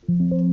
Green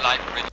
light, green.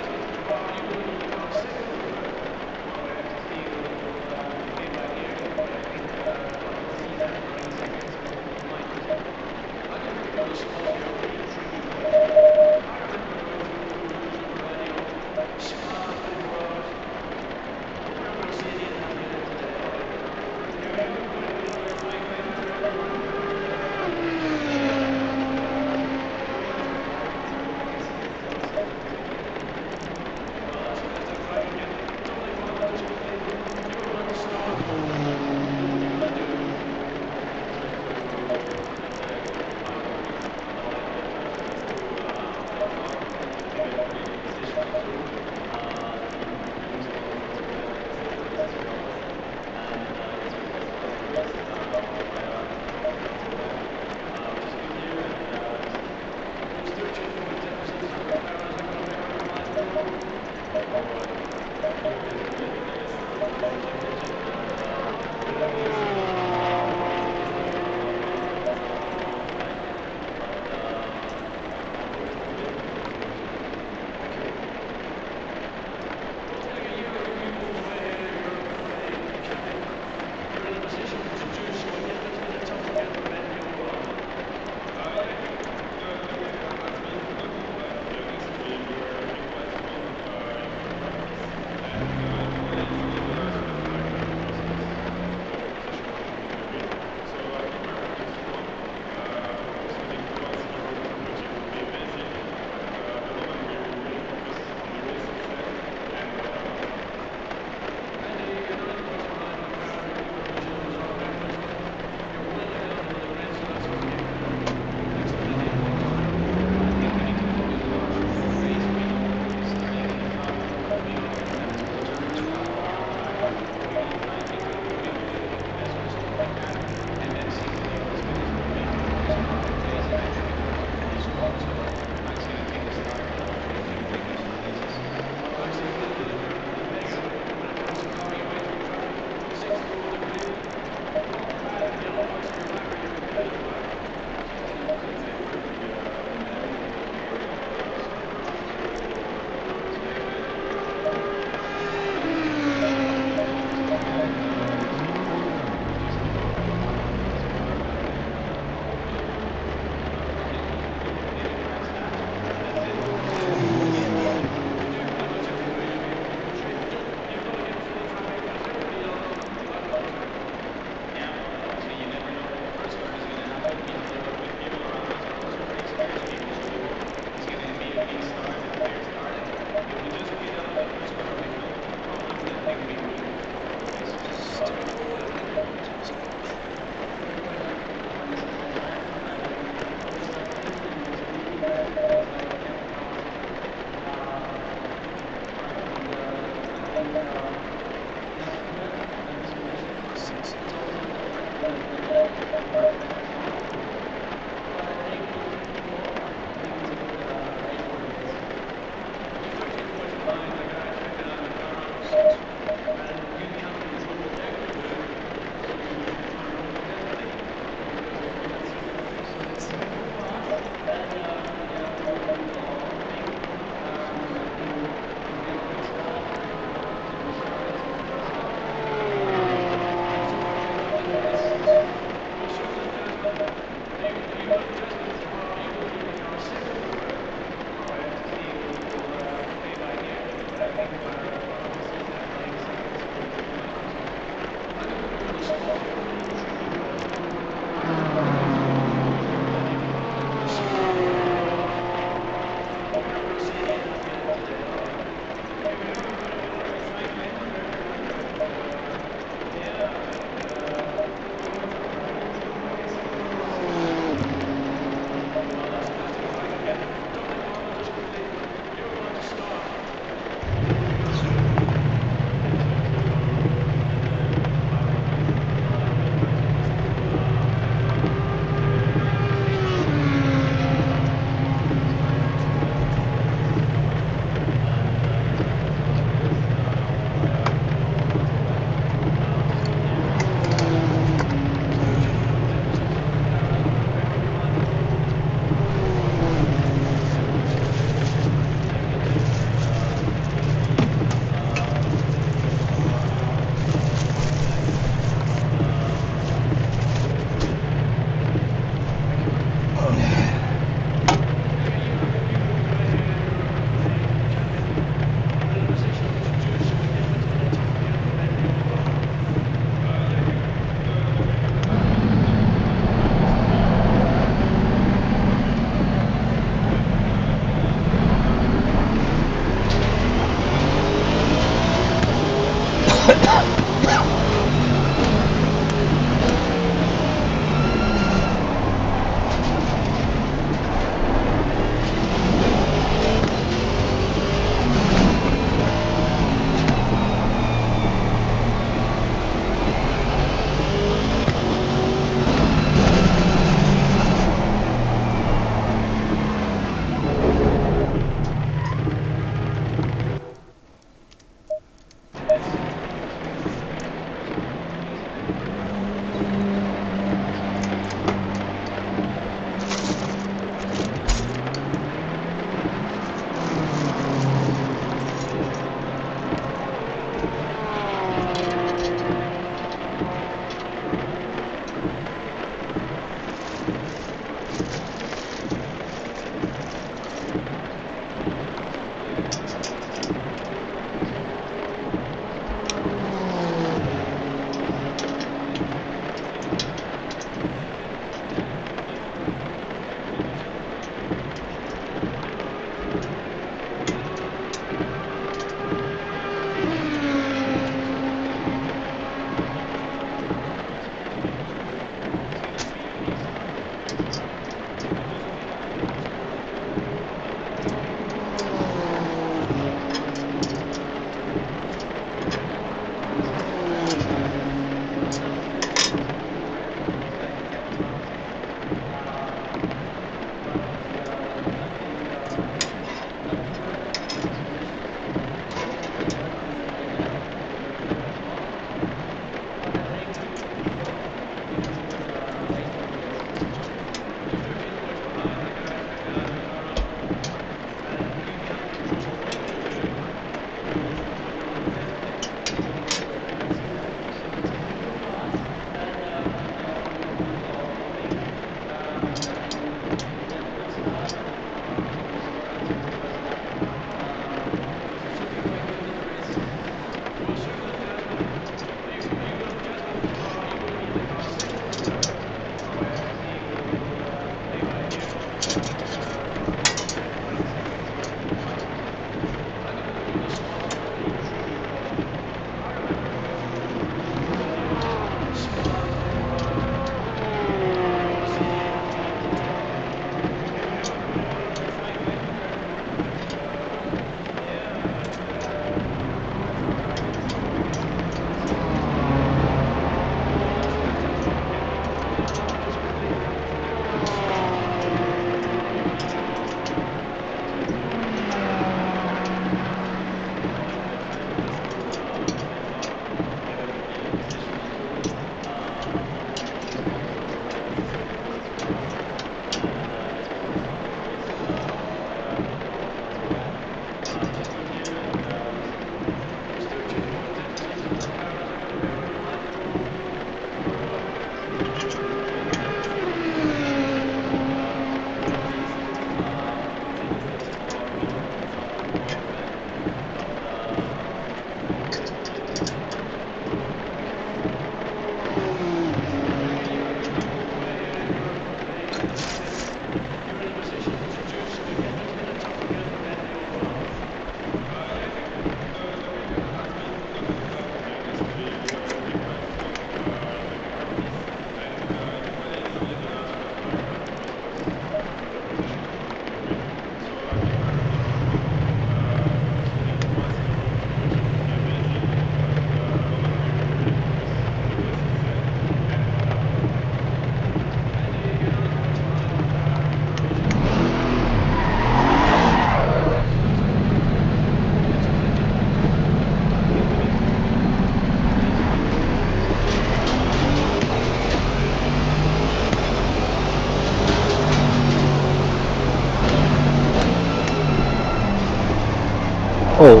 Oh,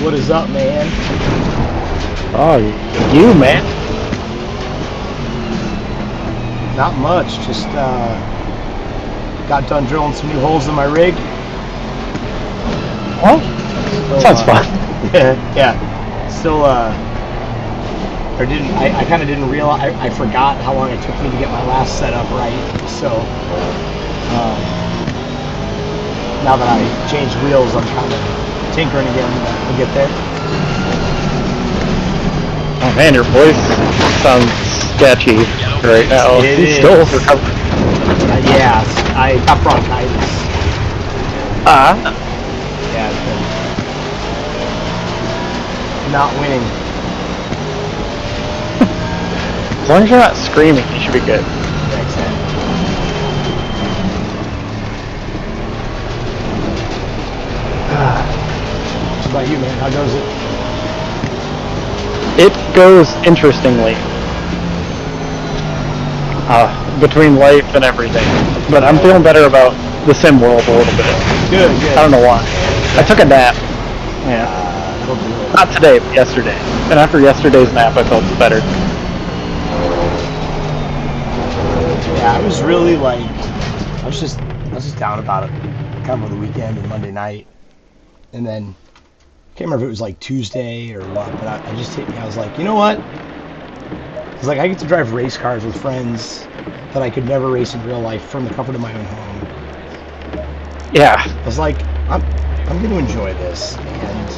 What is up, man? oh, you man. Not much. Just got done drilling some new holes in my rig. Well, So, sounds fun. yeah. Still, or didn't I kind of didn't realize. I forgot how long it took me to get my last setup right. So, now that I changed wheels, I'm kind of tinkering again. We'll get there. Oh man, your voice sounds sketchy right now. It He's is. still recovering. Yeah, I got bronchitis. Yeah, it's been not winning. As long as you're not screaming, you should be good. Yeah, exactly. What about you, man? How goes it? It goes interestingly. Between life and everything. But I'm feeling better about the sim world a little bit. Good. I don't know why. I took a nap. Yeah. That'll do it. Not today, but yesterday. And after yesterday's nap, I felt better. Yeah, I was really like, I was just down about it, kind of over the weekend and Monday night, and then I can't remember if it was like Tuesday or what, but I just hit me. I was like, you know what? It's like I get to drive race cars with friends that I could never race in real life from the comfort of my own home. Yeah. I was like, I'm going to enjoy this, and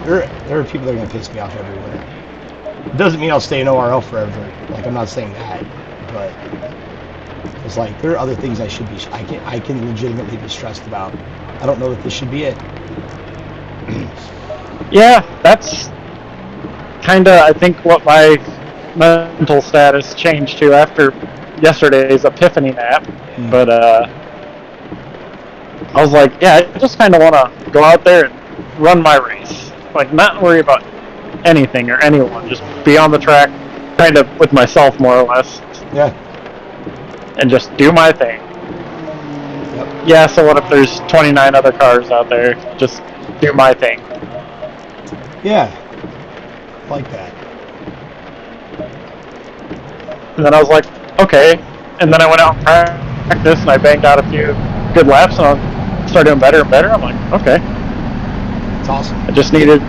there are people that are going to piss me off everywhere. It doesn't mean I'll stay in ORL forever. Like, I'm not saying that, but it's like there are other things I should be. I can legitimately be stressed about. I don't know that this should be it. Yeah, that's kind of, I think, what my mental status changed to after yesterday's epiphany nap. But I was like, yeah, I just kind of want to go out there and run my race. Like, not worry about anything or anyone. Just be on the track, kind of with myself, more or less. Yeah. And just do my thing. Yep. Yeah, so what if there's 29 other cars out there? Just do my thing. Yeah. Like that. And then I was like, okay. And then I went out and practiced, and I banged out a few good laps, and I started doing better and better. I'm like, okay. It's awesome. I just needed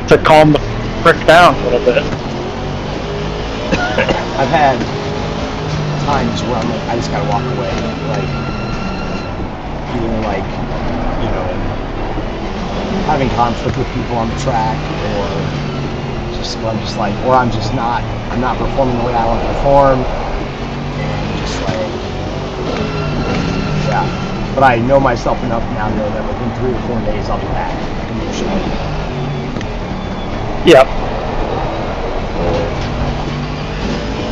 to calm the frick down a little bit. I've had times where I'm like, I just gotta walk away. Like, either like, you know, having conflict with people on the track, or just I'm just like, or I'm not performing the way I want to perform, and just like, yeah. But I know myself enough now to know that within 3 or 4 days I'll be back emotionally. Yep.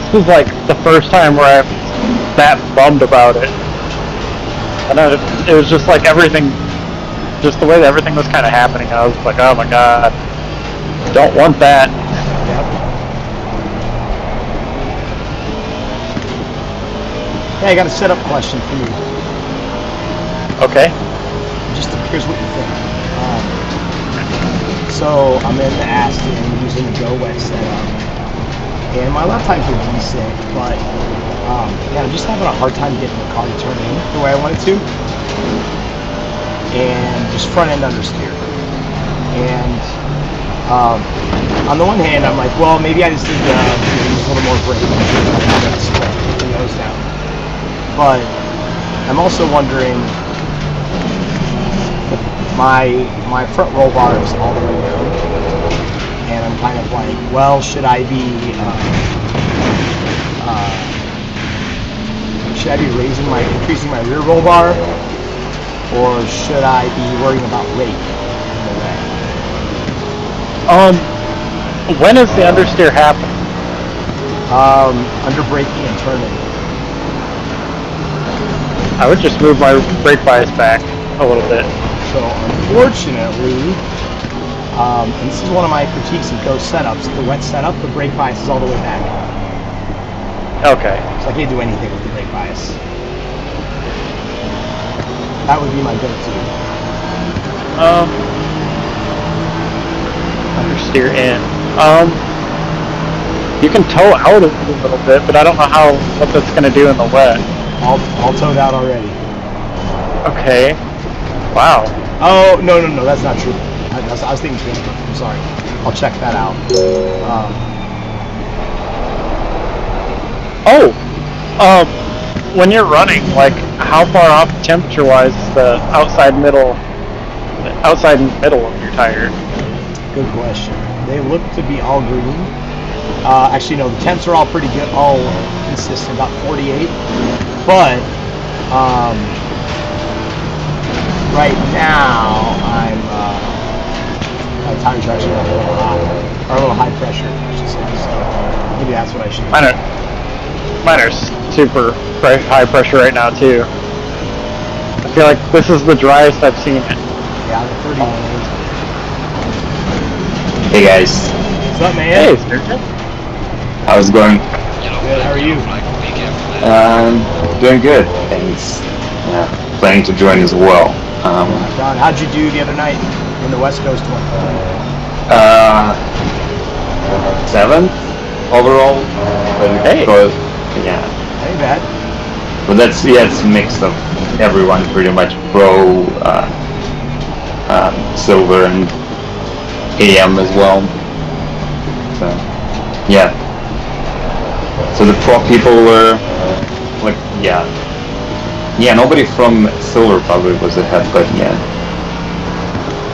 This was like the first time where I'm that bummed about it. And it was just like everything, just the way that everything was kind of happening. I was like, oh my god, don't want that. Yep. Hey, I got a setup question for you. Okay. Just here's what you think. So I'm in the Aston using the Go Wet setup, and my lap times are decent, but yeah, I'm just having a hard time getting the car to turn in the way I want it to, and just front end understeer. And on the one hand, I'm like, well, maybe I just need to use a little more brake and keep the nose down. But I'm also wondering, my front roll bar is all the way down, and I'm kind of like, well, should I be increasing my rear roll bar, or should I be worrying about rake in the way? When is the understeer happen? Under braking and turning. I would just move my brake bias back a little bit. So unfortunately, and this is one of my critiques of Go setups, the wet setup, the brake bias is all the way back. Okay. So I can't do anything with the brake bias. That would be my go-to. steer in. You can tow out a little bit, but I don't know what that's going to do in the wet. All towed out already. Okay. Wow. Oh, no, that's not true. I was thinking camper. I'm sorry. I'll check that out. When you're running, like, how far off temperature-wise is the outside middle of your tire? Good question. They look to be all green. Actually, no, the temps are all pretty good, all consistent, about 48. But right now, my tires are actually a little hot, or a little high pressure, I should say. So maybe that's what I should do. Mine are super high pressure right now too. I feel like this is the driest I've seen it. Yeah, the 31 is. Hey guys. What's up, man? Hey, Sturgeon. How's it going? Good, how are you? Doing good, thanks. Planning to join as well. Don, how'd you do the other night in the West Coast one? 7th overall. Hey. Yeah. Ain't bad. But it's a mix of everyone pretty much, pro, silver, and AM as well. So, yeah. So the pro people were like, nobody from silver probably was ahead, but yeah,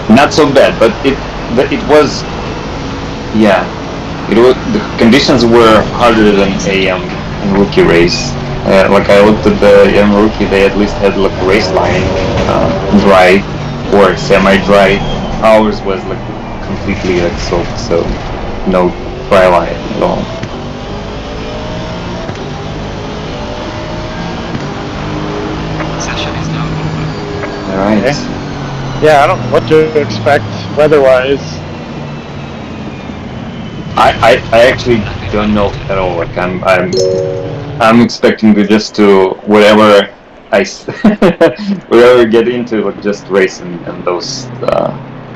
not so bad. But the conditions were harder than AM in rookie race. Like I looked at the AM rookie, they at least had like race line dry or semi-dry. Ours was like completely like soaked, so no dry line at all. Session is now over. All right. Okay. Yeah, I don't know what to expect weather-wise. I actually don't know at all. Like I'm expecting to just to whatever whatever get into, like just race and those.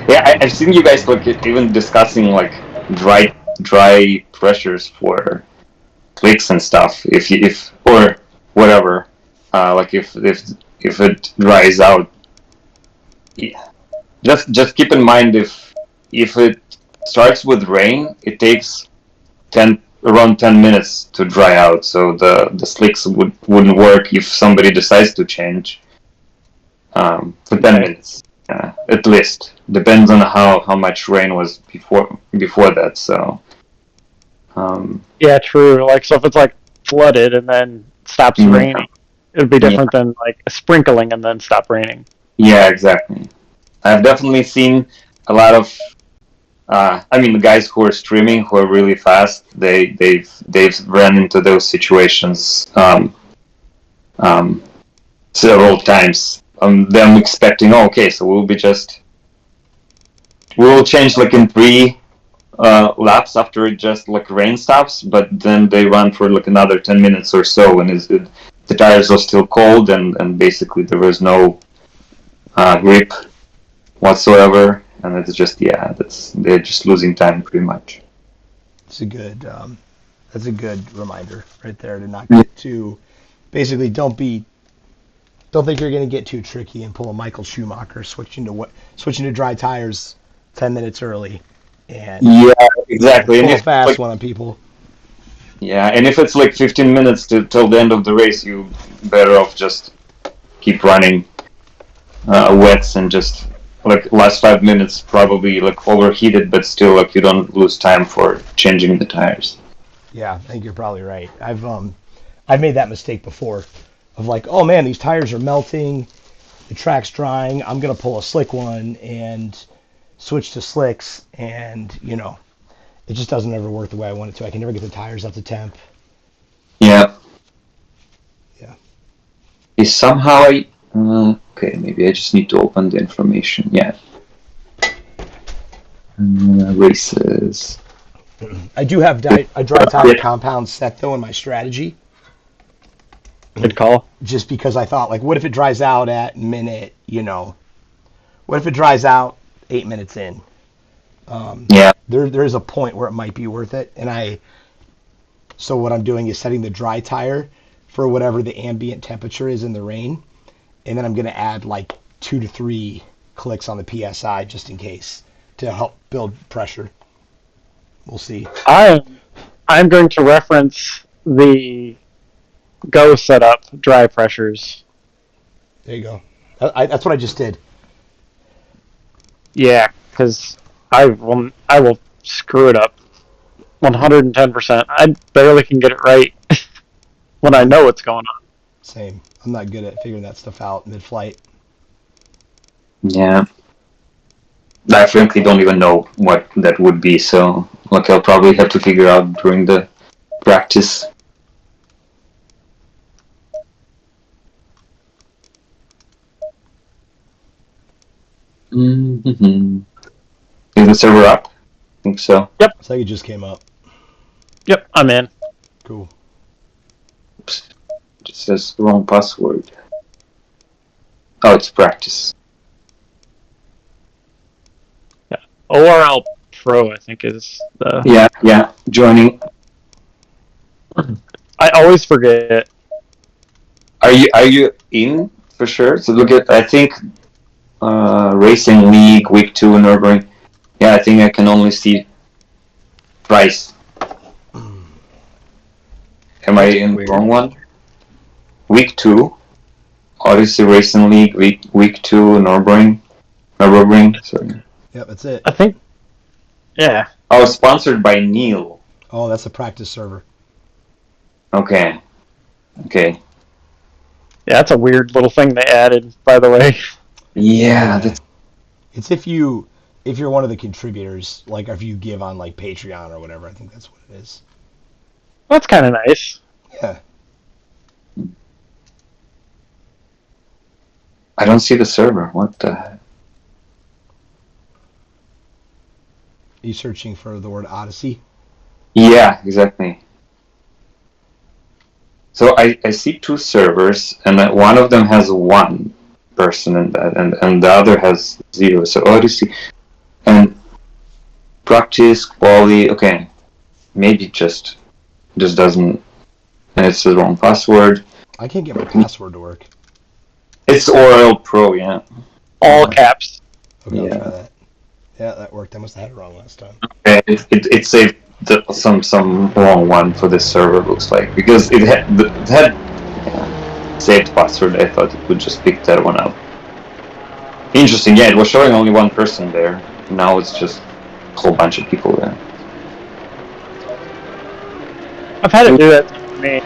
I've seen you guys like even discussing like dry pressures for clicks and stuff. If or whatever, like if it dries out, just keep in mind if it starts with rain, it takes around 10 minutes to dry out, so the slicks wouldn't work if somebody decides to change for 10 minutes at least. Depends on how much rain was before that. So yeah, true. Like, so if it's like flooded and then stops raining, it'd be different than like sprinkling and then stop raining. Yeah, exactly. I've definitely seen a lot of the guys who are streaming, who are really fast, they've run into those situations several times. Them expecting, so we'll change like in 3 laps after it just like rain stops, but then they run for like another 10 minutes or so, and the tires are still cold, and basically there was no grip whatsoever. And it's just they're just losing time pretty much. That's a good reminder right there to not get too. Basically, don't think you're going to get too tricky and pull a Michael Schumacher switching to dry tires 10 minutes early. And exactly. Pull a fast one on people. Yeah, and if it's like 15 minutes till the end of the race, you better off just keep running wets and just. Like last 5 minutes probably like overheated, but still like you don't lose time for changing the tires. Yeah, I think you're probably right. I've made that mistake before, of like, oh man, these tires are melting, the track's drying, I'm gonna pull a slick one and switch to slicks, and it just doesn't ever work the way I want it to. I can never get the tires up to temp. Yeah. Yeah. Is somehow okay, maybe I just need to open the information. Yeah. Races. I do have a dry tire compound set though in my strategy. Good call. Just because I thought, like, what if it dries out at what if it dries out 8 minutes in? There's a point where it might be worth it, and so what I'm doing is setting the dry tire for whatever the ambient temperature is in the rain, and then I'm going to add like 2 to 3 clicks on the PSI just in case to help build pressure. We'll see. I'm going to reference the Go setup dry pressures. There you go. That's what I just did. Yeah, because I will screw it up 110%. I barely can get it right when I know what's going on. Same. I'm not good at figuring that stuff out mid-flight. Yeah. I frankly don't even know what that would be, so like I'll probably have to figure out during the practice. Mm-hmm. Is the server up? I think so. Yep. Looks like it just came up. Yep, I'm in. Cool. Oops. It just says wrong password. Oh, it's practice. Yeah. ORL Pro, I think, is the... Yeah, joining. I always forget. Are you in for sure? So look at, I think, Racing League Week 2 Nurburgring. Yeah, I think I can only see Price. Am I in the wrong one? Week 2, Odyssey Racing League Week 2 Nurburgring. Sorry. Yep, that's it. I think. Yeah. Oh, sponsored by Neil. Oh, that's a practice server. Okay. Yeah, that's a weird little thing they added, by the way. Yeah, that's... It's if you're one of the contributors, like if you give on like Patreon or whatever. I think that's what it is. That's kind of nice. Yeah. I don't see the server. What the heck? Are you searching for the word Odyssey? Yeah, exactly. So I see 2 servers, and one of them has 1 person in that, and the other has 0. So Odyssey and practice, quali. Okay, maybe just doesn't, and it's the wrong password. I can't get my password to work. It's ORL Pro, yeah. All caps. Okay, I'll Yeah. try that. Yeah, that worked. I must have had it wrong last time. Okay, it saved some wrong one for this server, looks like, because it had saved password. I thought it would just pick that one up. Interesting. Yeah, it was showing only 1 person there. Now it's just a whole bunch of people there. I've had it do that to me.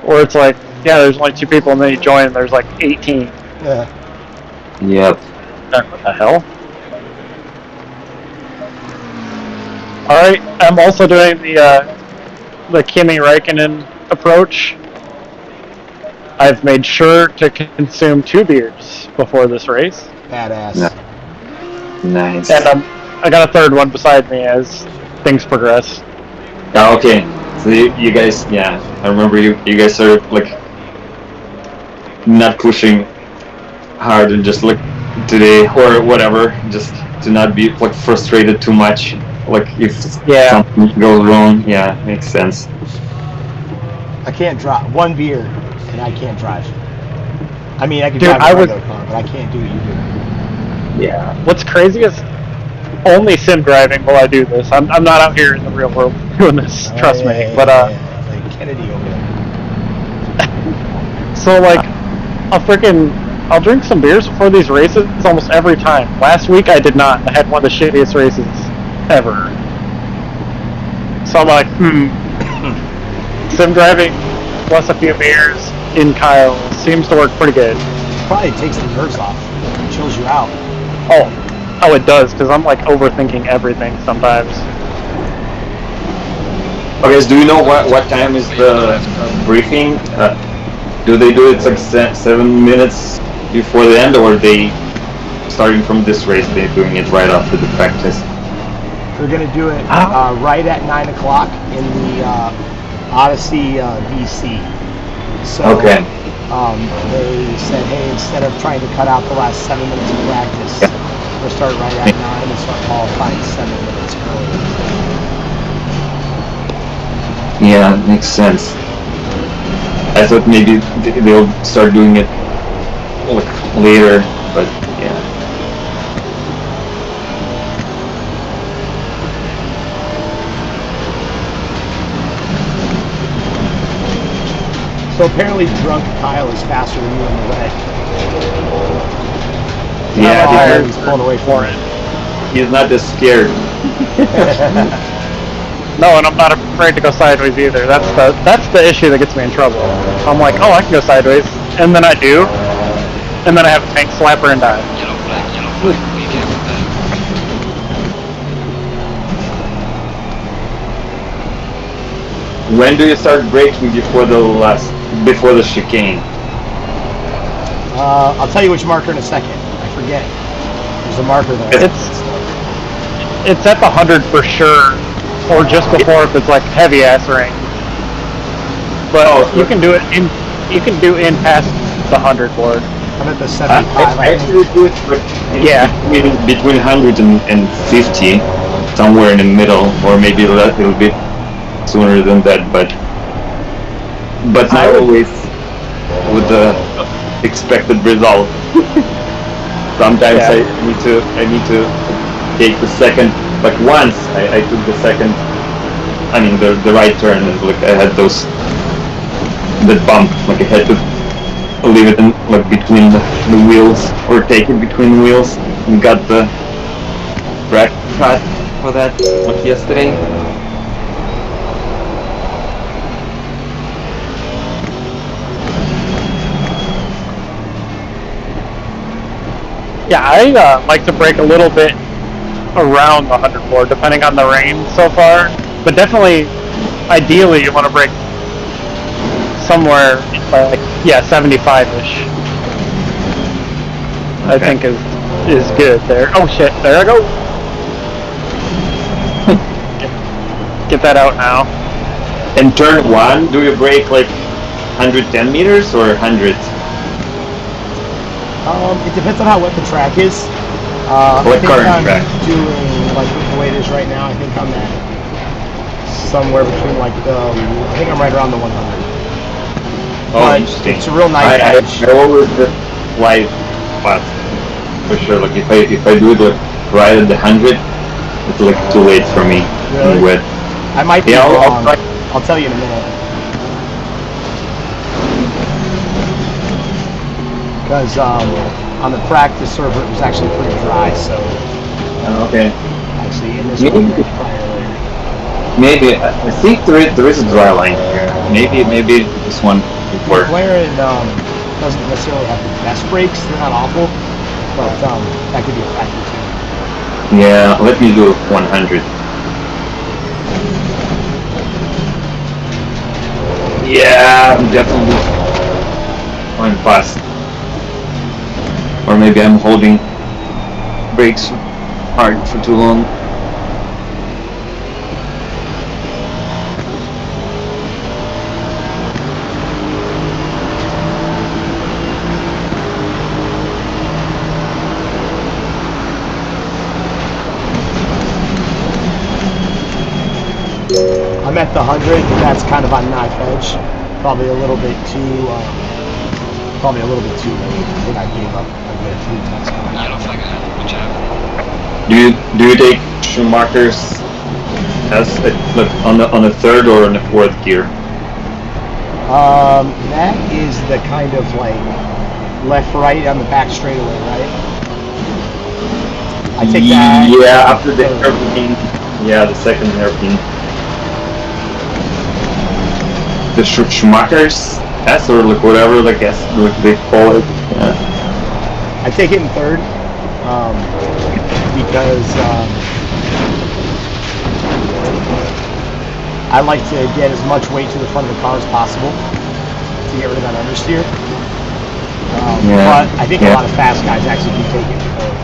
Or it's like, yeah, there's only 2 people, and then you join, and there's like 18. Yeah. Yep. What the hell? Alright, I'm also doing the Kimi Räikkönen approach. I've made sure to consume 2 beers before this race. Badass. Yeah. Nice. And I got a 3rd one beside me as things progress. Oh, okay. So you guys, yeah, I remember you guys are like not pushing hard and just like today or whatever, just to not be like frustrated too much. Like if something goes wrong, yeah, makes sense. I can't drive 1 beer, and I can't drive. I mean, I can drive a regular car, but I can't do what you do. Yeah. What's crazy is only sim driving will I do this. I'm not out here in the real world doing this. Trust me. But like Kennedy over there. So like, I'll drink some beers before these races almost every time. Last week I did not. I had one of the shittiest races ever. So I'm like, sim driving plus a few beers in Kyle seems to work pretty good. Probably takes the nerves off. Chills you out. Oh, it does, because I'm like overthinking everything sometimes. Okay, so do you know what time is the briefing? Do they do it like 7 minutes before the end, or are they starting from this race? They're doing it right after the practice. They're gonna do it right at 9 o'clock in the Odyssey VC. So, okay. They said, hey, instead of trying to cut out the last 7 minutes of practice, we'll start right at 9 and start qualifying 7 minutes early. Yeah, makes sense. I thought maybe they'll start doing it like later, but yeah. So apparently drunk Kyle is faster than you in the wet. Yeah, he's pulling away from it. He's not as scared. No, and I'm not afraid to go sideways either. That's the issue that gets me in trouble. I'm like, oh, I can go sideways, and then I do, and then I have a tank slapper and die. Yellow flag, be careful there. When do you start braking before the chicane? I'll tell you which marker in a second. I forget. There's a marker there. It's at the 100 for sure, or just before if it's like heavy ass rain. But you can do it in past the 100 board. I'm at the 75. I actually do it between 100 and 50, somewhere in the middle, or maybe a little bit sooner than that, but not always with the expected result. Sometimes I need to take the second. Like once I took the second, I mean the right turn, and like I had that bump, like I had to leave it in like between the wheels, or take it between the wheels, and got the red cut for that like yesterday. Yeah, I like to brake a little bit around the 100 board, depending on the rain so far. But definitely, ideally, you want to brake somewhere like 75-ish. I think is good there. Oh shit! There I go. Get that out now. In turn 1, do you brake like 110 meters or 100? It depends on how wet the track is. What current track? Doing like the way it is right now. I think I'm at somewhere between like I think I'm right around the 100. Oh, interesting. It's a real nice edge. I always just fly fast for sure. Like if I do it like right at the 100, it's like too late for me. Really? I might be wrong. I'll tell you in a minute. Because on the practice server it was actually pretty dry, so. Okay. Actually, in this one, maybe I think there is a dry line here. Maybe this one would work. McLaren doesn't necessarily have the best brakes; they're not awful, but that could be a factor too. Yeah, let me do 100. Yeah, I'm definitely going fast. Or maybe I'm holding brakes hard for too long. I'm at the 100. That's kind of on knife edge. Probably a little bit too late. I think I gave up a good 3 tenths. Yellow flag ahead, watch out. Do you take Schumacher's as on the third or on the fourth gear? That is the kind of like left-right on the back straightaway, right? I take that. Yeah, after the hairpin. Yeah, the second hairpin. The Schumacher's S or like whatever, like S, like they call it. Yeah. I take it in third because I like to get as much weight to the front of the car as possible to get rid of that understeer. But I think a lot of fast guys actually do take it in third.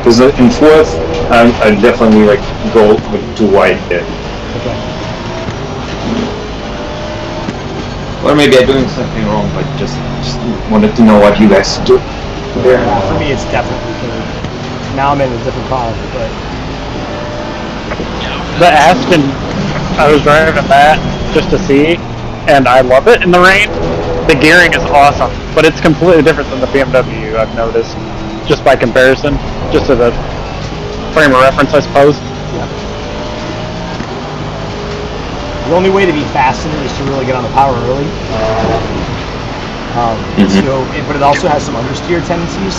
Because in fourth, I definitely like go with too wide there. Okay. Or maybe I'm doing something wrong, but just wanted to know what you guys do. Yeah, for me, it's definitely third. Now I'm in a different car, but The Aston, I was driving that just to see, and I love it in the rain. The gearing is awesome, but it's completely different than the BMW, I've noticed, just by comparison, just as a frame of reference, I suppose. yeah. The only way to be fast in it is to really get on the power early. But it also has some understeer tendencies.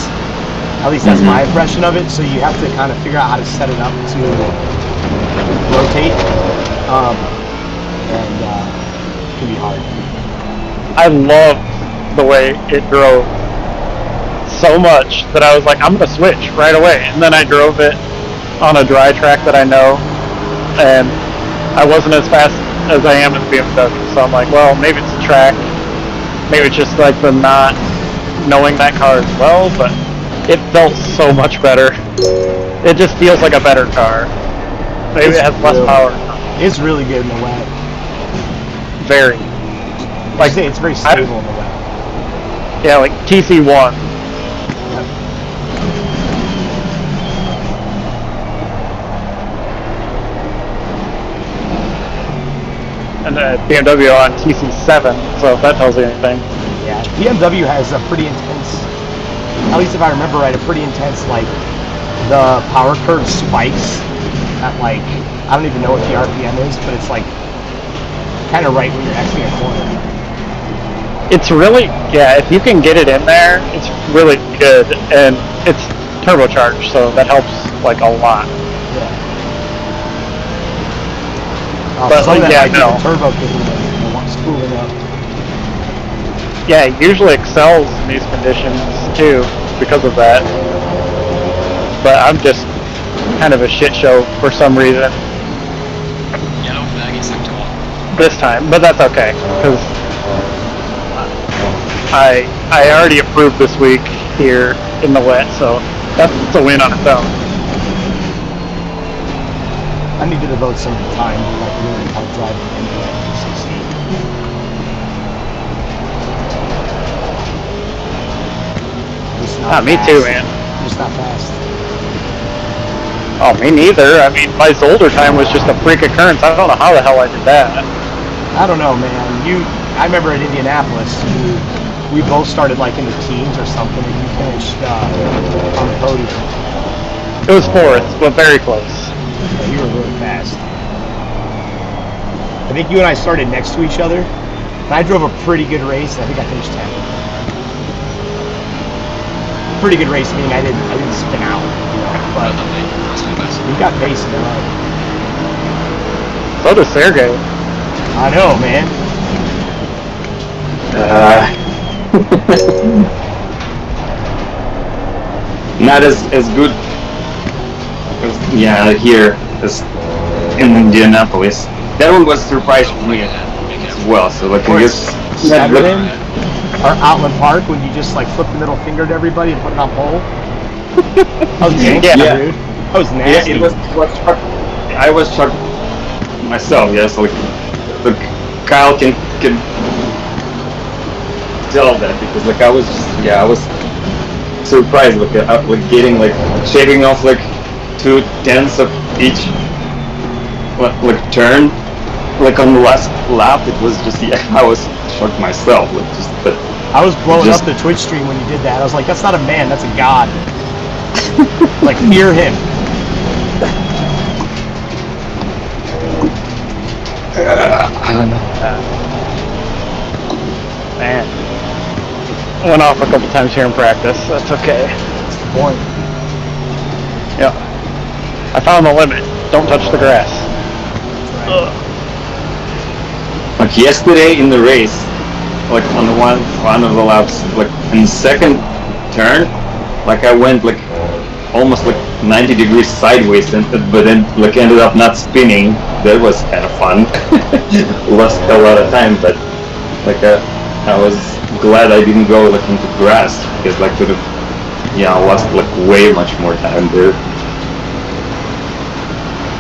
At least that's my impression of it. So you have to kind of figure out how to set it up to rotate, and it can be hard. I love the way it drove so much that I was like, I'm going to switch right away. And then I drove it on a dry track that I know, and I wasn't as fast as I am in the BMW. So I'm like, well, maybe it's the track. Maybe it's just like the not knowing that car as well, but it felt so much better. It just feels like a better car. Maybe it has less power. It's really good in the wet. Very. Like I say, it's very stable in the wet. Yeah, like TC1. Yep. And BMW on TC7, so if that tells you anything. Yeah, BMW has a pretty intense, at least if I remember right, a pretty intense, like, the power curve spikes at, like, I don't even know what the RPM is, but it's, like, kind of right when you're exiting a corner. It's really, yeah, if you can get it in there, it's really good, and it's turbocharged, so that helps, like, a lot. Yeah. But, some of that yeah, might be no. the turbo kicking in, spooling up. Yeah, it usually excels in these conditions, too, because of that. But I'm just kind of a shit show for some reason Yellow flag is active. this time, but that's okay, because I already approved this week here in the wet, so that's a win on its own. I need to devote some time to, like, learning how to drive an inline 360. Me too, man. Just not fast. Oh, me neither. I mean, my Zolder time was just a freak occurrence. I don't know how the hell I did that. I don't know, man. I remember in Indianapolis, we both started like in the teens or something, and you finished on the podium. It was fourth, but very close. Yeah, you were really fast. I think you and I started next to each other, and I drove a pretty good race. And I think I finished 10th. Pretty good race, meaning I didn't spin out, but you got pace in the road. So does Sergey. I know, man. Not as good as here as in Indianapolis. That one was a surprise for me as well. So like I guess Saturday or Outland Park when you just like flip the middle finger to everybody and put it on pole. That was janky, dude. That was nasty. Yeah, it was shocked. I was shocked myself. Yes, like Kyle can tell that because like I was surprised like getting like shaving off like 2/10 of each like turn like on the last lap. It was just I was shocked myself. Like but I was blowing up the Twitch stream when you did that. I was like, that's not a man, that's a god. Like, fear him. I don't know. Man. I went off a couple times here in practice. That's okay. That's the point. Yeah. I found the limit. Don't touch the grass. Right. Like yesterday in the race, like on one of the laps, like in the second turn, like I went like almost like 90 degrees sideways, but then like ended up not spinning. That was kind of fun. Lost a lot of time, but like I was glad I didn't go like into grass because like could have lost like way much more time there.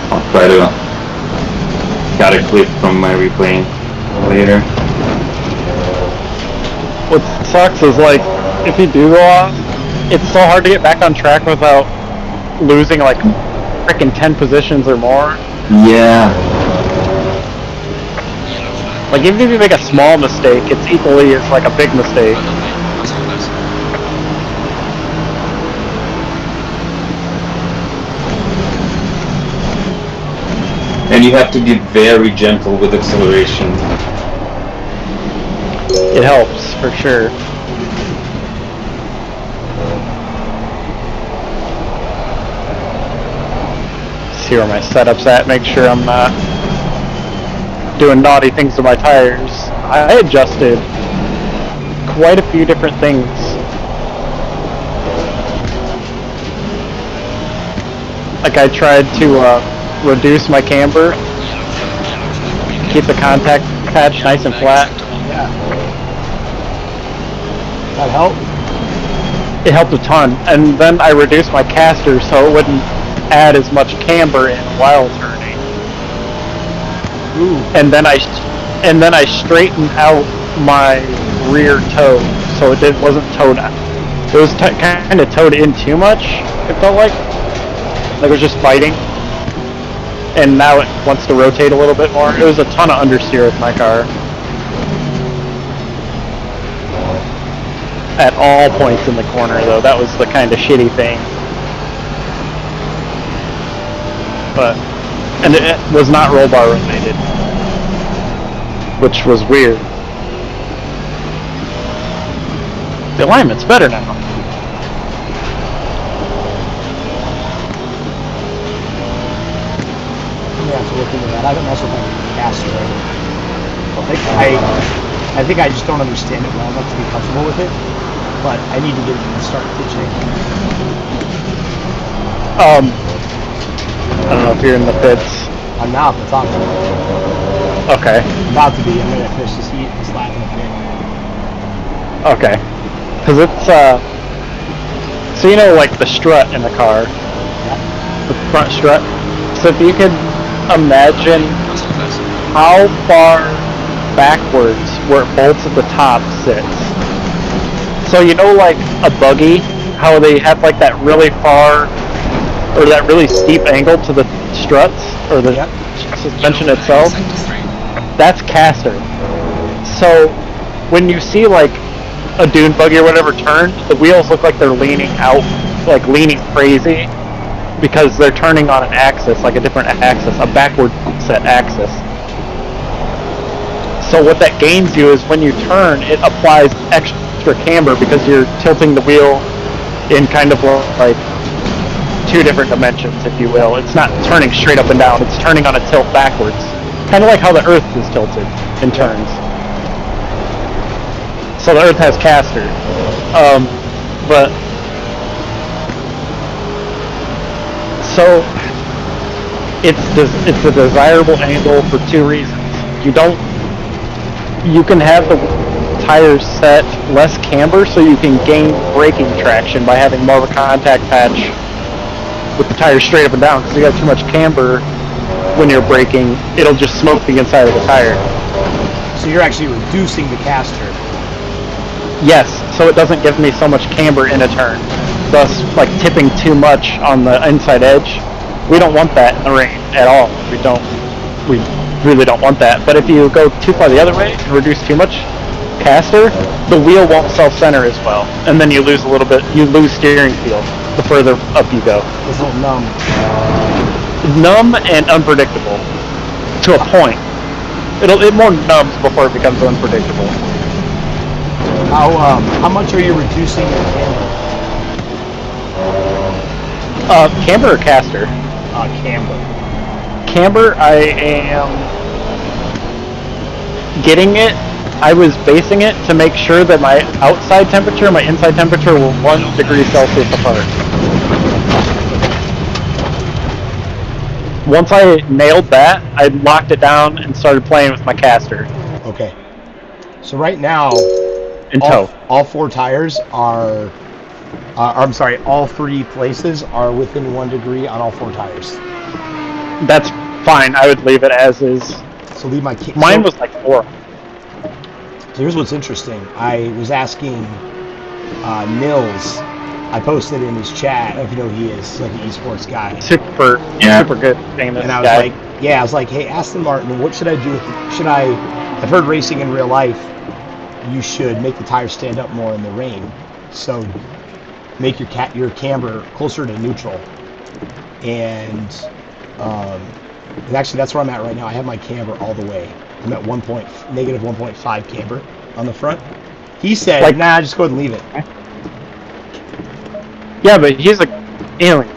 I'll try to cut a clip from my replaying later. what sucks is like if you do go off, it's so hard to get back on track without losing like freaking 10 positions or more. Yeah. Like even if you make a small mistake, it's equally as like a big mistake. And you have to be very gentle with acceleration. It helps for sure. See where my setup's at, make sure I'm not doing naughty things to my tires. I adjusted quite a few different things. Like I tried to reduce my camber, keep the contact patch nice and flat. Yeah. That helped? It helped a ton. And then I reduced my caster so it wouldn't add as much camber in while turning. Ooh. And then I straightened out my rear toe so it wasn't towed out. It was kind of towed in too much, it felt like. Like it was just biting. And now it wants to rotate a little bit more. It was a ton of understeer with my car. At all points in the corner though, that was the kind of shitty thing. But, and it was not roll bar related, which was weird. The alignment's better now. I have to look into that. I haven't messed with my caster. I think I just don't understand it well enough to be comfortable with it. But I need to get it and start pitching. I don't know if you're in the pits. I'm not at the top. Okay. I'm about to be. I'm gonna finish this heat and slap in the pit. Okay. Because it's so you know like the strut in the car, the front strut. So if you could imagine how far backwards where it bolts at the top sits. So you know like a buggy, how they have like that really far or that really steep angle to the struts or the suspension itself? That's caster. So when you see like a dune buggy or whatever turn, the wheels look like they're leaning out, like leaning crazy because they're turning on an axis, like a different axis, a backward set axis. So what that gains you is when you turn, it applies extra camber because you're tilting the wheel in kind of like two different dimensions, if you will. It's not turning straight up and down, it's turning on a tilt backwards. Kind of like how the Earth is tilted in turns. So the Earth has caster. But so it's a desirable angle for two reasons. You can have the tires set less camber so you can gain braking traction by having more of a contact patch with the tires straight up and down, because you have too much camber when you're braking, it'll just smoke the inside of the tire. So you're actually reducing the caster. Yes, so it doesn't give me so much camber in a turn, thus like tipping too much on the inside edge. We don't want that in the rain at all. We really don't want that. But if you go too far the other way and reduce too much caster, the wheel won't self-center as well, and then you lose a little bit. You lose steering feel the further up you go. It's a little numb. Numb and unpredictable to a point. It more numbs before it becomes unpredictable. How much are you reducing your camber? Camber or caster? Camber. Camber, I am getting it. I was basing it to make sure that my outside temperature and my inside temperature were 1 degree Celsius apart. Once I nailed that, I locked it down and started playing with my caster. Okay. So right now, In tow. all four tires are, I'm sorry, all three places are within 1 degree on all four tires. That's fine. I would leave it as is. So leave my Mine was like 4. So here's what's interesting. I was asking Nils. I posted in his chat. I don't know if you know who he is. He's like an esports guy. Super good famous And I was guy. like, I was like, hey, Aston Martin, what should I do with it? I've heard racing in real life, you should make the tires stand up more in the rain. So make your camber closer to neutral. And actually, that's where I'm at right now. I have my camber all the way. I'm at negative 1.5 camber on the front. He said, like, nah, just go ahead and leave it. Yeah, but he's an alien.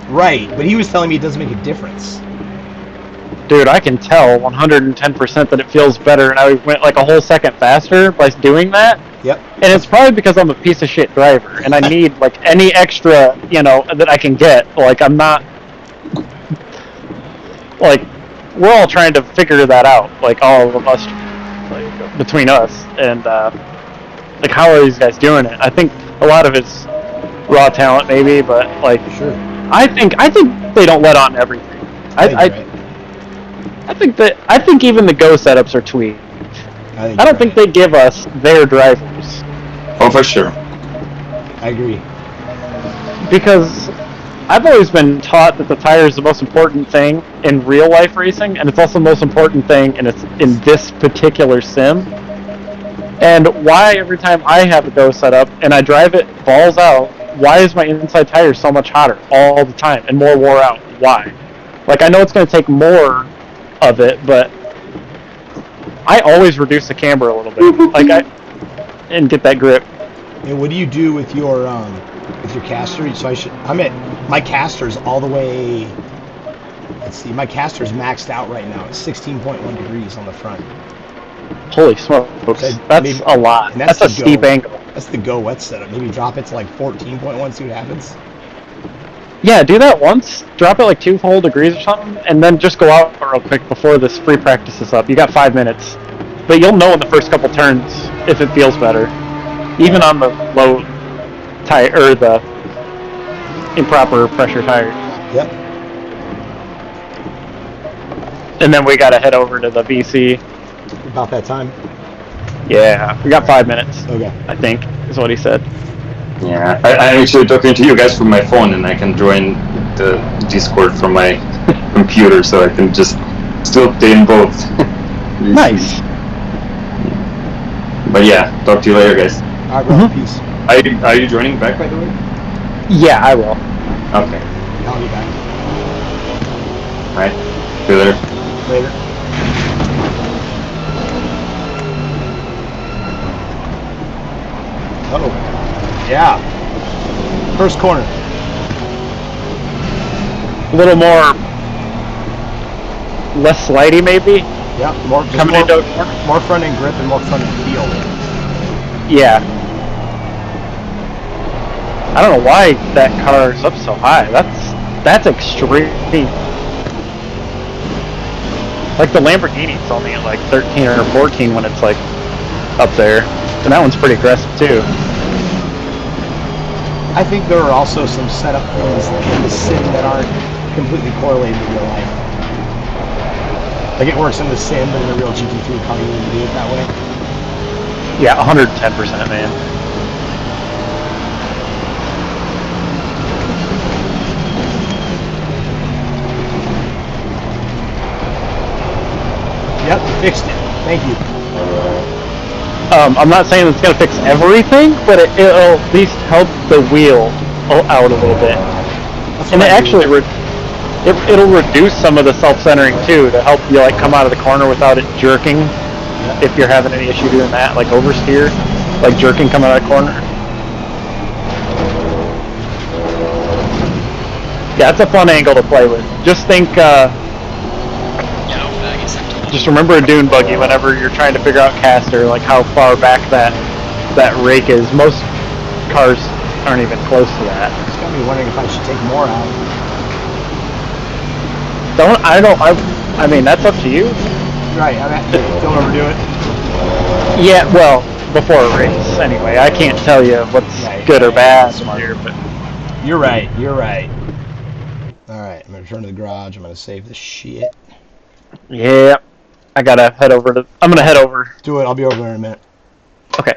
Right, but he was telling me it doesn't make a difference. Dude, I can tell 110% that it feels better, and I went like a whole second faster by doing that. Yep. And it's probably because I'm a piece of shit driver, and I need like any extra, that I can get. Like, I'm not, like, we're all trying to figure that out, like all of us, like between us, and like, how are these guys doing it? I think a lot of it's raw talent, maybe, but like, sure. I think they don't let on everything. I think even the Go setups are tweaked. I don't think they give us their drivers. Oh, for sure. I agree. Because I've always been taught that the tire is the most important thing in real life racing, and it's also the most important thing in this particular sim. And why every time I have a Go setup and I drive it balls out, why is my inside tire so much hotter all the time and more wore out? Why? Like, I know it's going to take more of it, but I always reduce the camber a little bit, and get that grip. And what do you do with your caster? So my caster's all the way. Let's see, my caster's maxed out right now. It's 16.1 degrees on the front. Holy smokes, that's a lot. And that's a steep angle. That's the Go wet setup. Maybe drop it to like 14.1, see what happens. Yeah, do that once. Drop it like 2 full degrees or something, and then just go out real quick before this free practice is up. You got 5 minutes, but you'll know in the first couple turns if it feels better, even on the low tire or the improper pressure tires. Yep. And then we gotta head over to the VC. About that time. Yeah, we got 5 minutes. Okay. I think is what he said. Yeah, I'm actually talking to you guys from my phone, and I can join the Discord from my computer, so I can just still stay in both. Nice. But yeah, talk to you later, guys. Alright, bro. Peace. Are you joining back, by the way? Yeah, I will. Okay. I'll be back. Alright. See you later. Later. Uh-oh. Yeah. First corner. A little more, less slidey, maybe. Yeah, more front end grip and more front end feel. Yeah. I don't know why that car is up so high. That's extreme. Like the Lamborghini's only at like 13 or 14 when it's like up there, and that one's pretty aggressive too. I think there are also some setup things in the sim that aren't completely correlated to real life. Like it works in the sim, but in a real GT3 car you wouldn't do it that way. Yeah, 110%, man. Yep, fixed it. Thank you. I'm not saying it's going to fix everything, but it'll at least help the wheel out a little bit. And it actually it'll reduce some of the self-centering too, to help you like come out of the corner without it jerking. If you're having any issue doing that, like oversteer, like jerking coming out of the corner. Yeah, it's a fun angle to play with. Just think, just remember a dune buggy whenever you're trying to figure out caster, like how far back that rake is. Most cars aren't even close to that. It's got me wondering if I should take more out. I mean, that's up to you. Right, don't overdo it. Yeah, well, before a race, anyway. I can't tell you what's good or bad here, but you're right. Alright, I'm gonna return to the garage. I'm gonna save this shit. Yeah. I gotta head over to. I'm gonna head over. Do it. I'll be over there in a minute. Okay.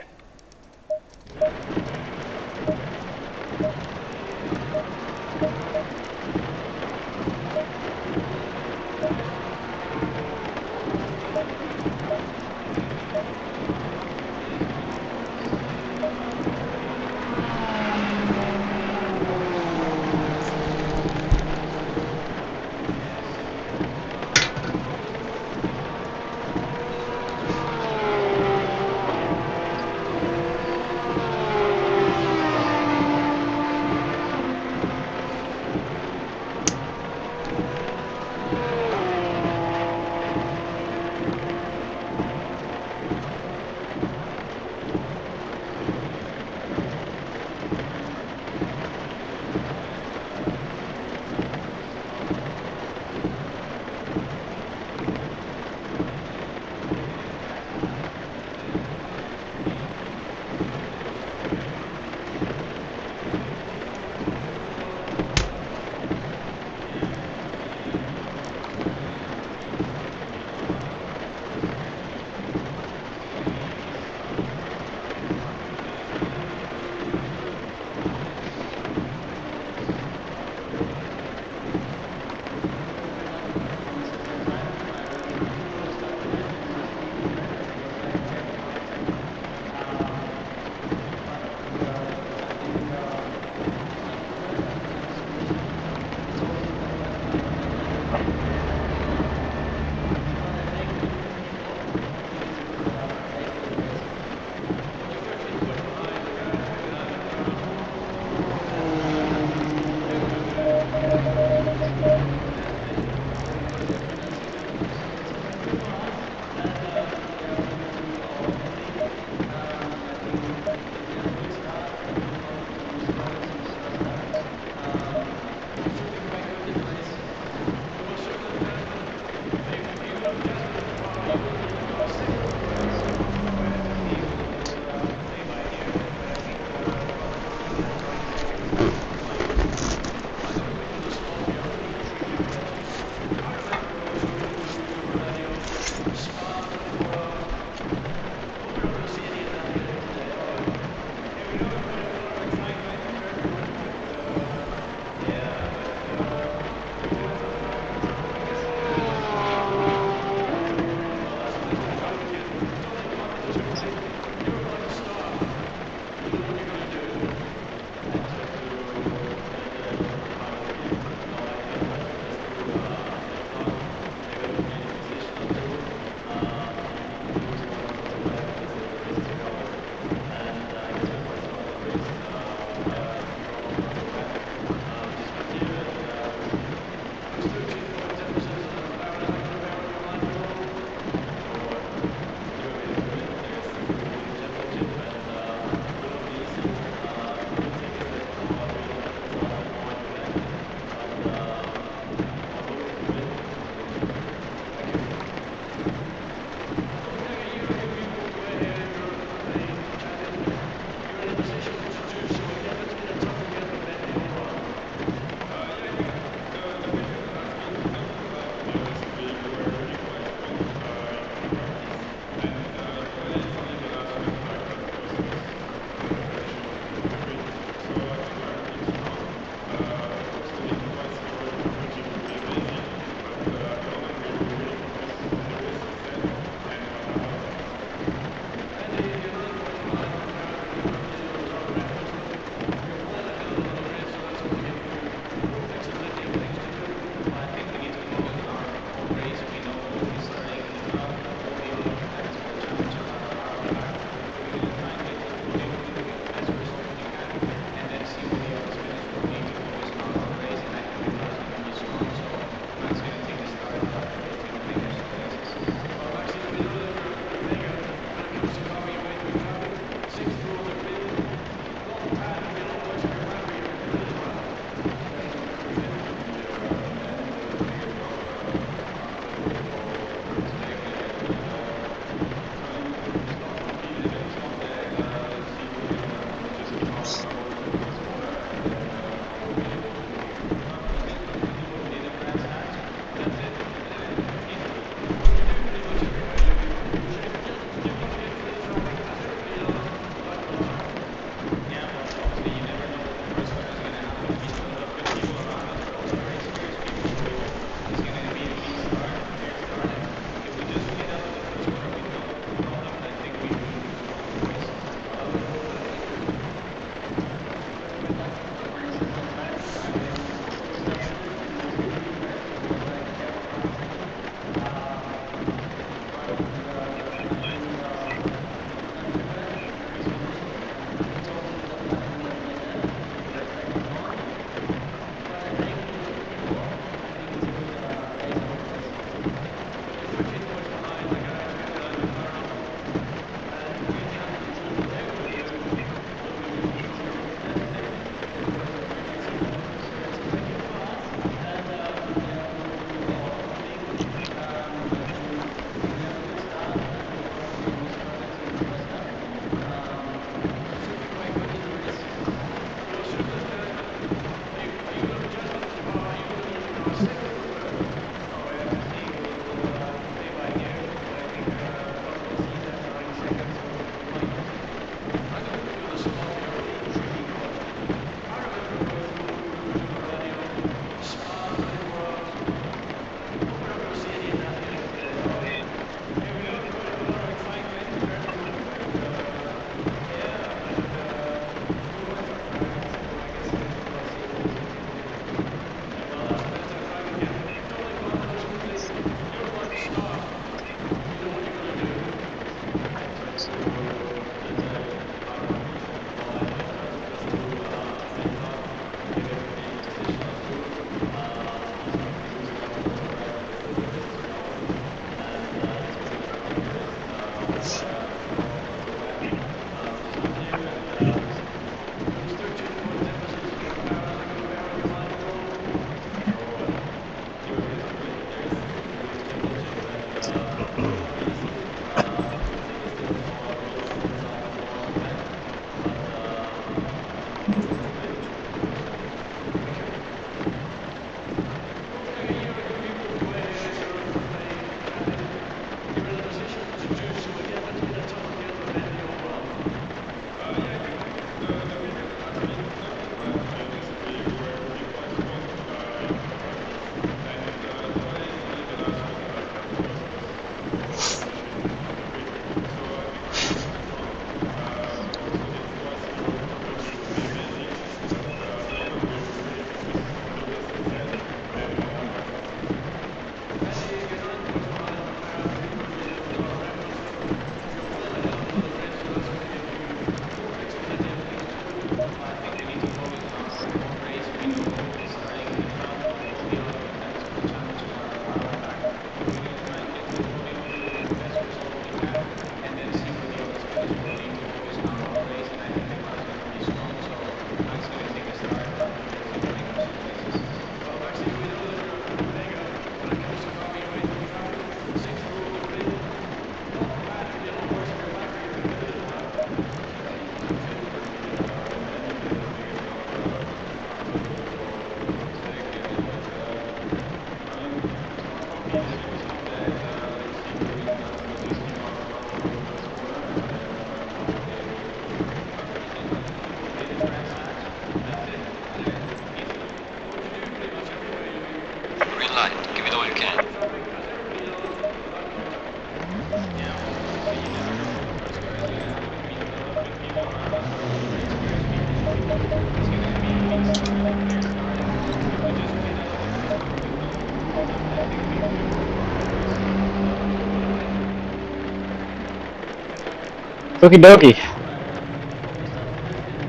Okie dokie.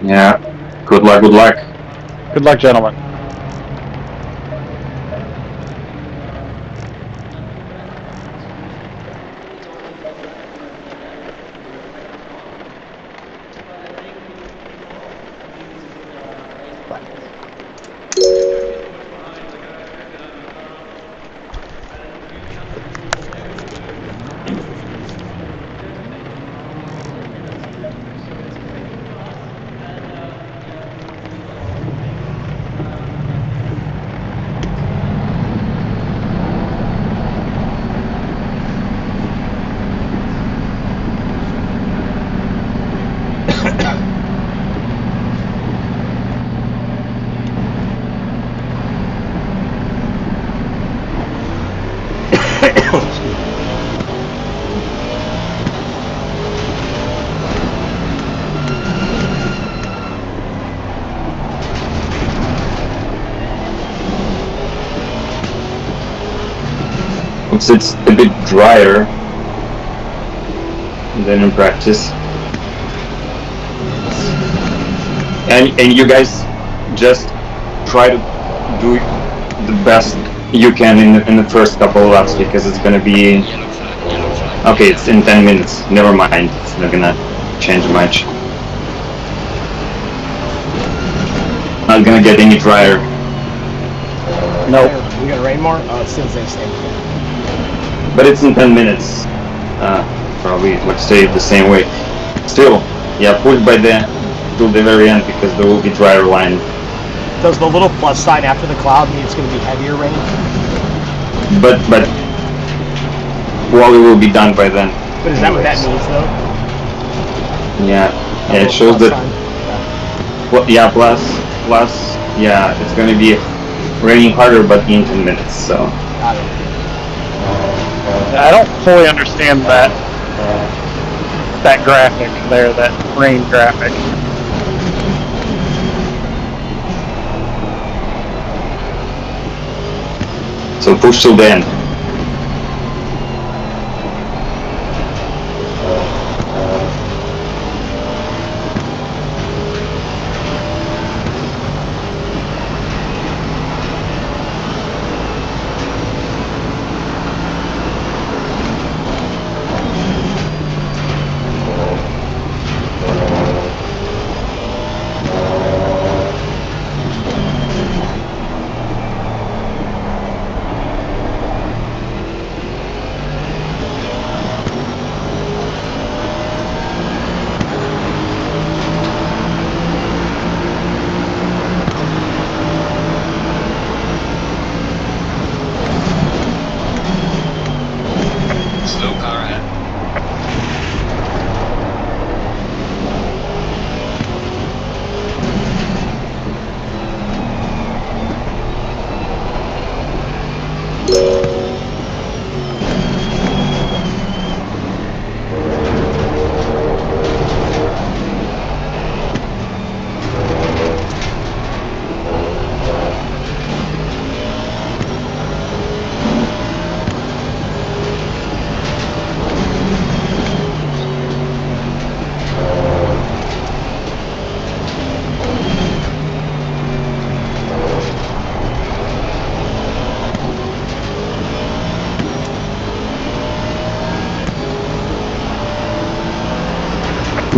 Yeah. Good luck, good luck. Good luck, gentlemen. It's a bit drier than in practice. And you guys just try to do the best you can in the first couple of laps, because it's gonna be... Yellow flag. Okay, it's in 10 minutes. Never mind. It's not gonna change much. Not gonna get any drier. Nope. We gonna rain more? Oh, it's still the same. But it's in 10 minutes. Probably, let's say it the same way. Still, yeah, push by till the very end, because there will be drier line. Does the little plus sign after the cloud mean it's gonna be heavier rain? But Wally will be done by then. But is that what that means, though? Yeah, That yeah, it little shows plus that. sign? Well, yeah, plus, yeah, it's gonna be raining harder, but in 10 minutes. So. Got it. I don't fully understand that graphic there, that rain graphic. So push till the end. Slow car ahead.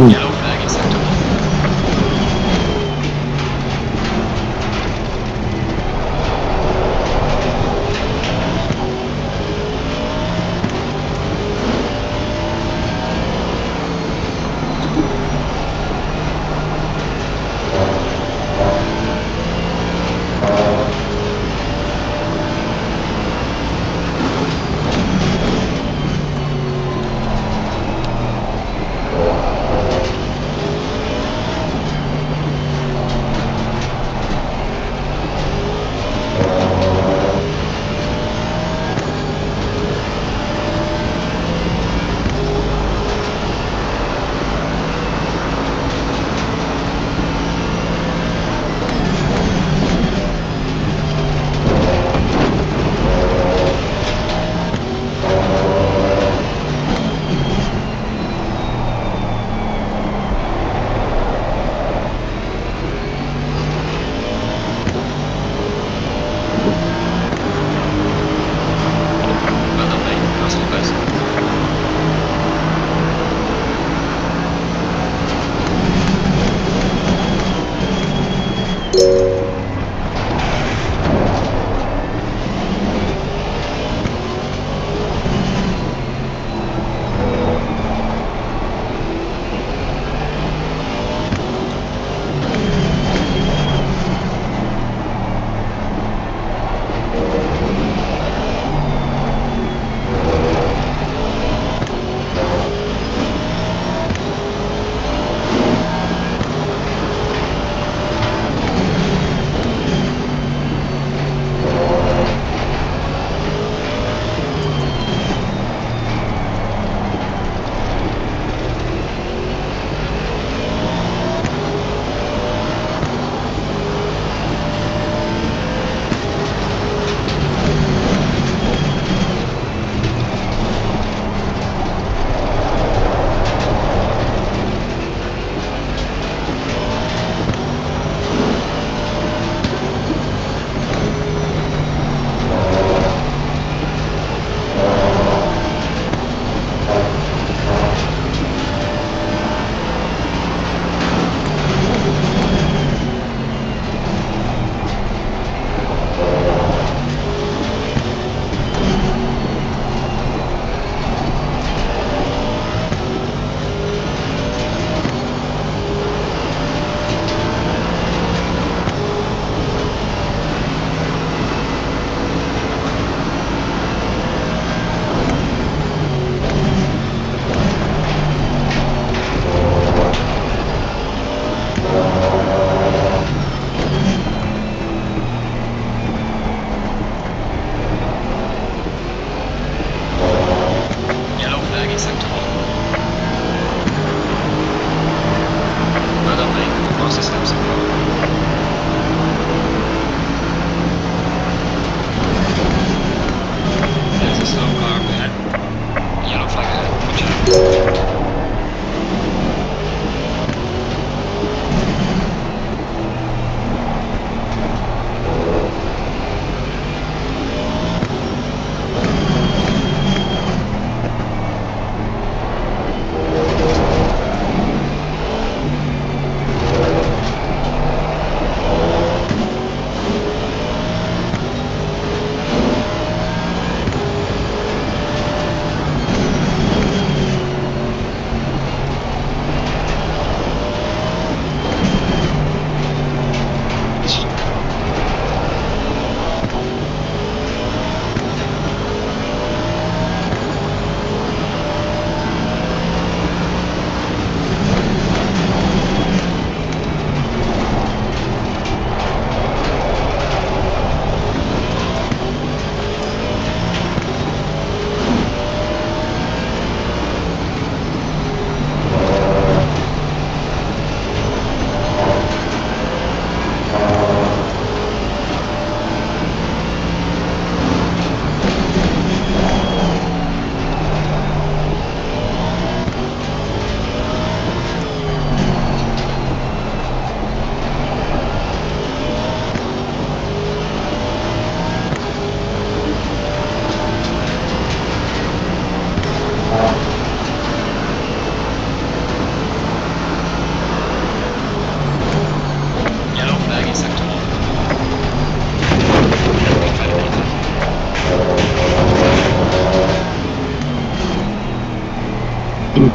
Yellow flag acceptable.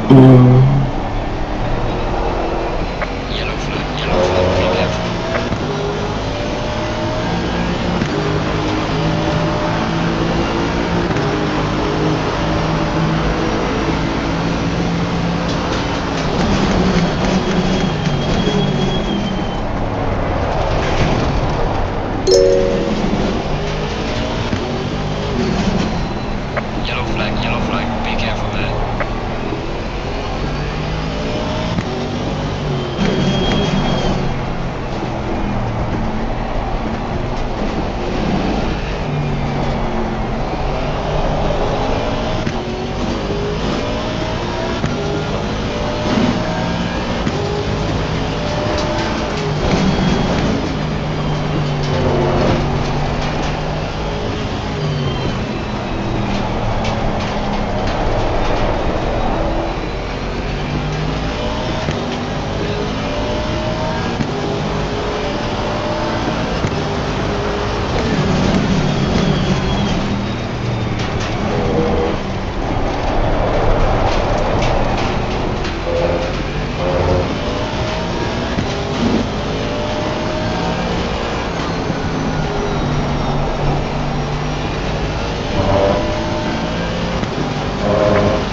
Yellow flag, be careful. Yellow flag, be careful there.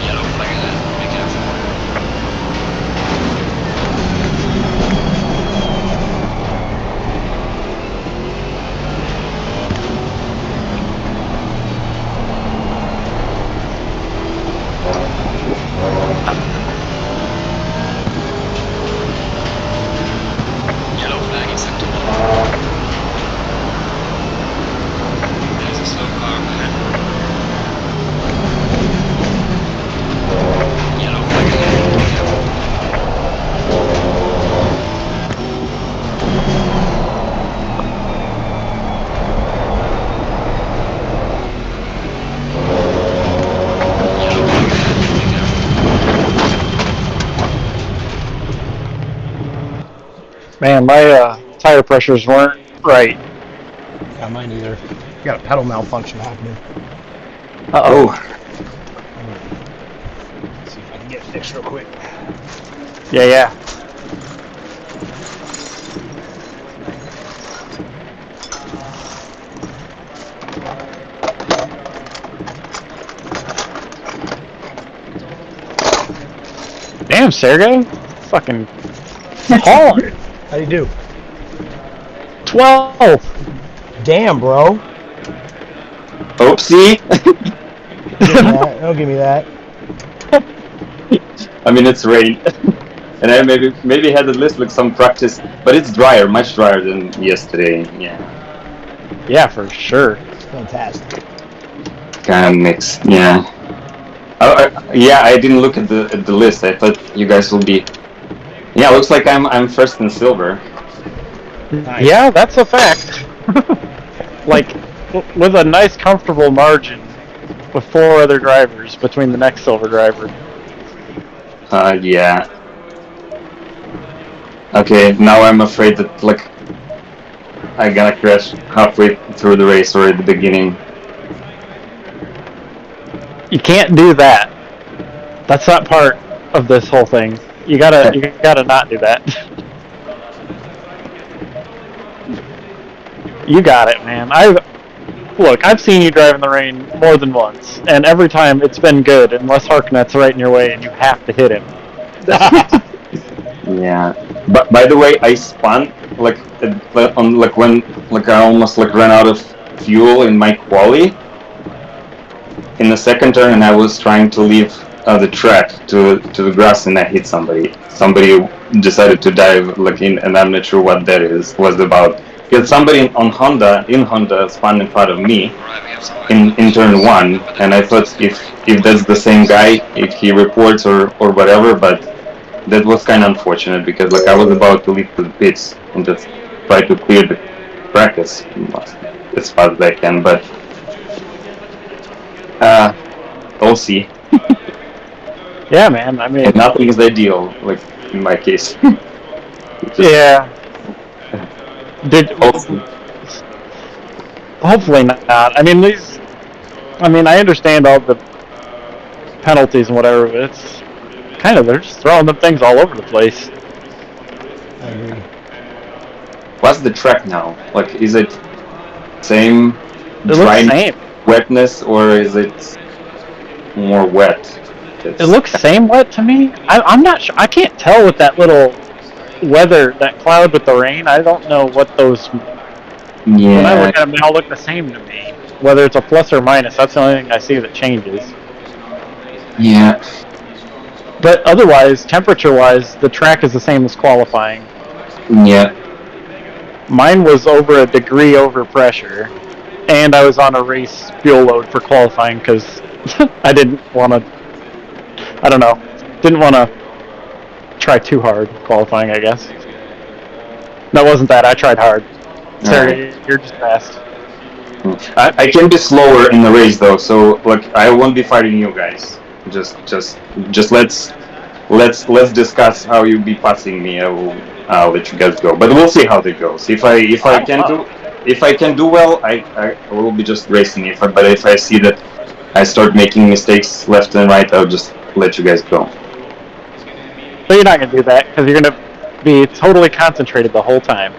Yellow flag ahead, be careful. Yellow flag accepted. There's a slow car ahead. Yellow flag ahead, be careful. Yellow flag ahead, be careful. Man, my tire pressures weren't right. Yeah, mine either. Got a pedal malfunction happening. Uh-oh. Let's see if I can get it fixed real quick. Yeah. Damn, Sergey. Fucking hauling. How'd you do? 12. Damn, bro. Oopsie. Don't give me that. I mean, it's rain. And I maybe had at least like some practice, but it's drier, much drier than yesterday. Yeah. Yeah, for sure. It's fantastic. Kind of mixed. Yeah. I didn't look at the list. I thought you guys will be. Yeah, looks like I'm first in silver. Nice. Yeah, that's a fact. Like, with a nice, comfortable margin with 4 other drivers between the next silver driver. Yeah. Okay, now I'm afraid that like I'm gonna crash halfway through the race or at the beginning. You can't do that. That's not part of this whole thing. You gotta not do that. You got it, man. I've seen you drive in the rain more than once, and every time it's been good, unless Harknet's right in your way and you have to hit him. Yeah. But by the way, I spun like on like when like I almost like ran out of fuel in my quali in the second turn, and I was trying to leave the track to the grass, and I hit somebody. Somebody decided to dive like in, and I'm not sure what that was about. Because somebody in Honda spun in front of me in turn 1, and I thought if that's the same guy, if he reports or whatever, but that was kind of unfortunate because like I was about to leave to the pits and just try to clear the track as fast as I can, but we'll see. Yeah, man. I mean, And nothing is ideal, like in my case. yeah. Hopefully. Hopefully not. I mean, I understand all the penalties and whatever, but it's Kind of, they're just throwing them things all over the place. I agree. What's the track now? Like, is it same It looks dry same. wetness, or is it more wet? It looks same wet to me. I'm not sure. I can't tell with that little weather, that cloud with the rain. I don't know what those. Yeah. When I look at them, they all look the same to me. Whether it's a plus or minus, that's the only thing I see that changes. Yeah. But otherwise, temperature-wise, the track is the same as qualifying. Yeah. Mine was over a degree over pressure, and I was on a race fuel load for qualifying because I didn't want to. I don't know. Didn't want to try too hard qualifying, I guess. No, it wasn't that. I tried hard. Sorry, you're just fast. I can be slower in the race though, so like I won't be fighting you guys. Just let's discuss how you be passing me. I'll let you guys go, but we'll see how it goes. If I can do well, I will be just racing. But if I see that I start making mistakes left and right, I'll just let you guys go. But you're not gonna do that because you're gonna be totally concentrated the whole time.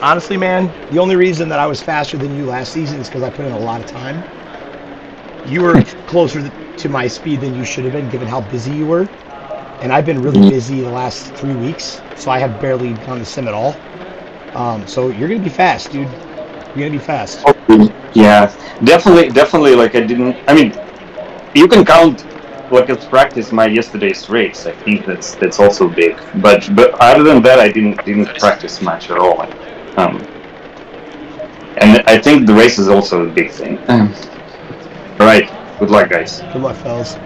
Honestly, man, the only reason that I was faster than you last season is because I put in a lot of time. You were closer to my speed than you should have been, given how busy you were. And I've been really busy the last 3 weeks, so I have barely done the sim at all. So you're gonna be fast, dude. You're gonna be fast. Yeah, definitely. Like I mean, you can count like as practice my yesterday's race. I think that's also big. But other than that, I didn't practice much at all. And I think the race is also a big thing. All right. Good luck, guys. Good luck, fellas.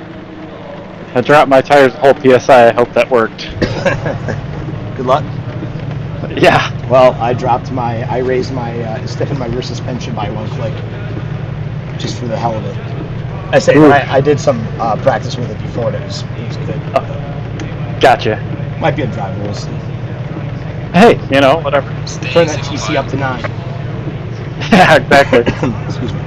I dropped my tires the whole PSI. I hope that worked. Good luck. Yeah. Well, I raised my stiffened my rear suspension by 1 click, just for the hell of it. I say I did some practice with it before, and it was good. Gotcha. Might be a driver, we'll see. Hey, whatever. Turn that TC up to 9. Yeah, exactly. Excuse me.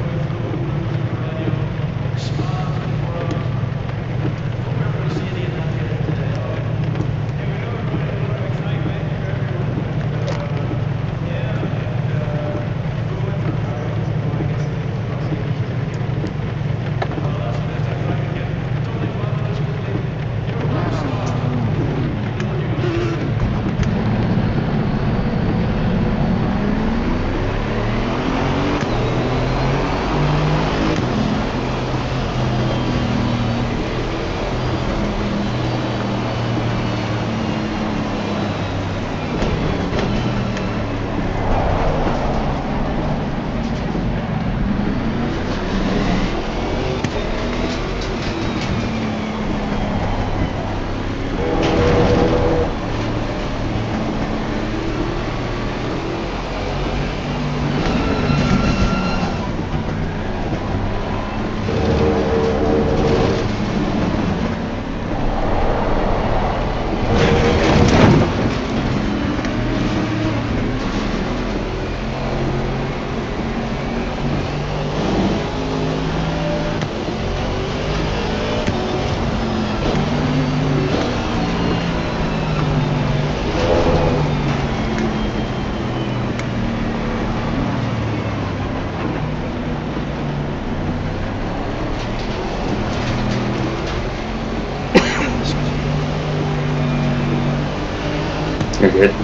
You're good.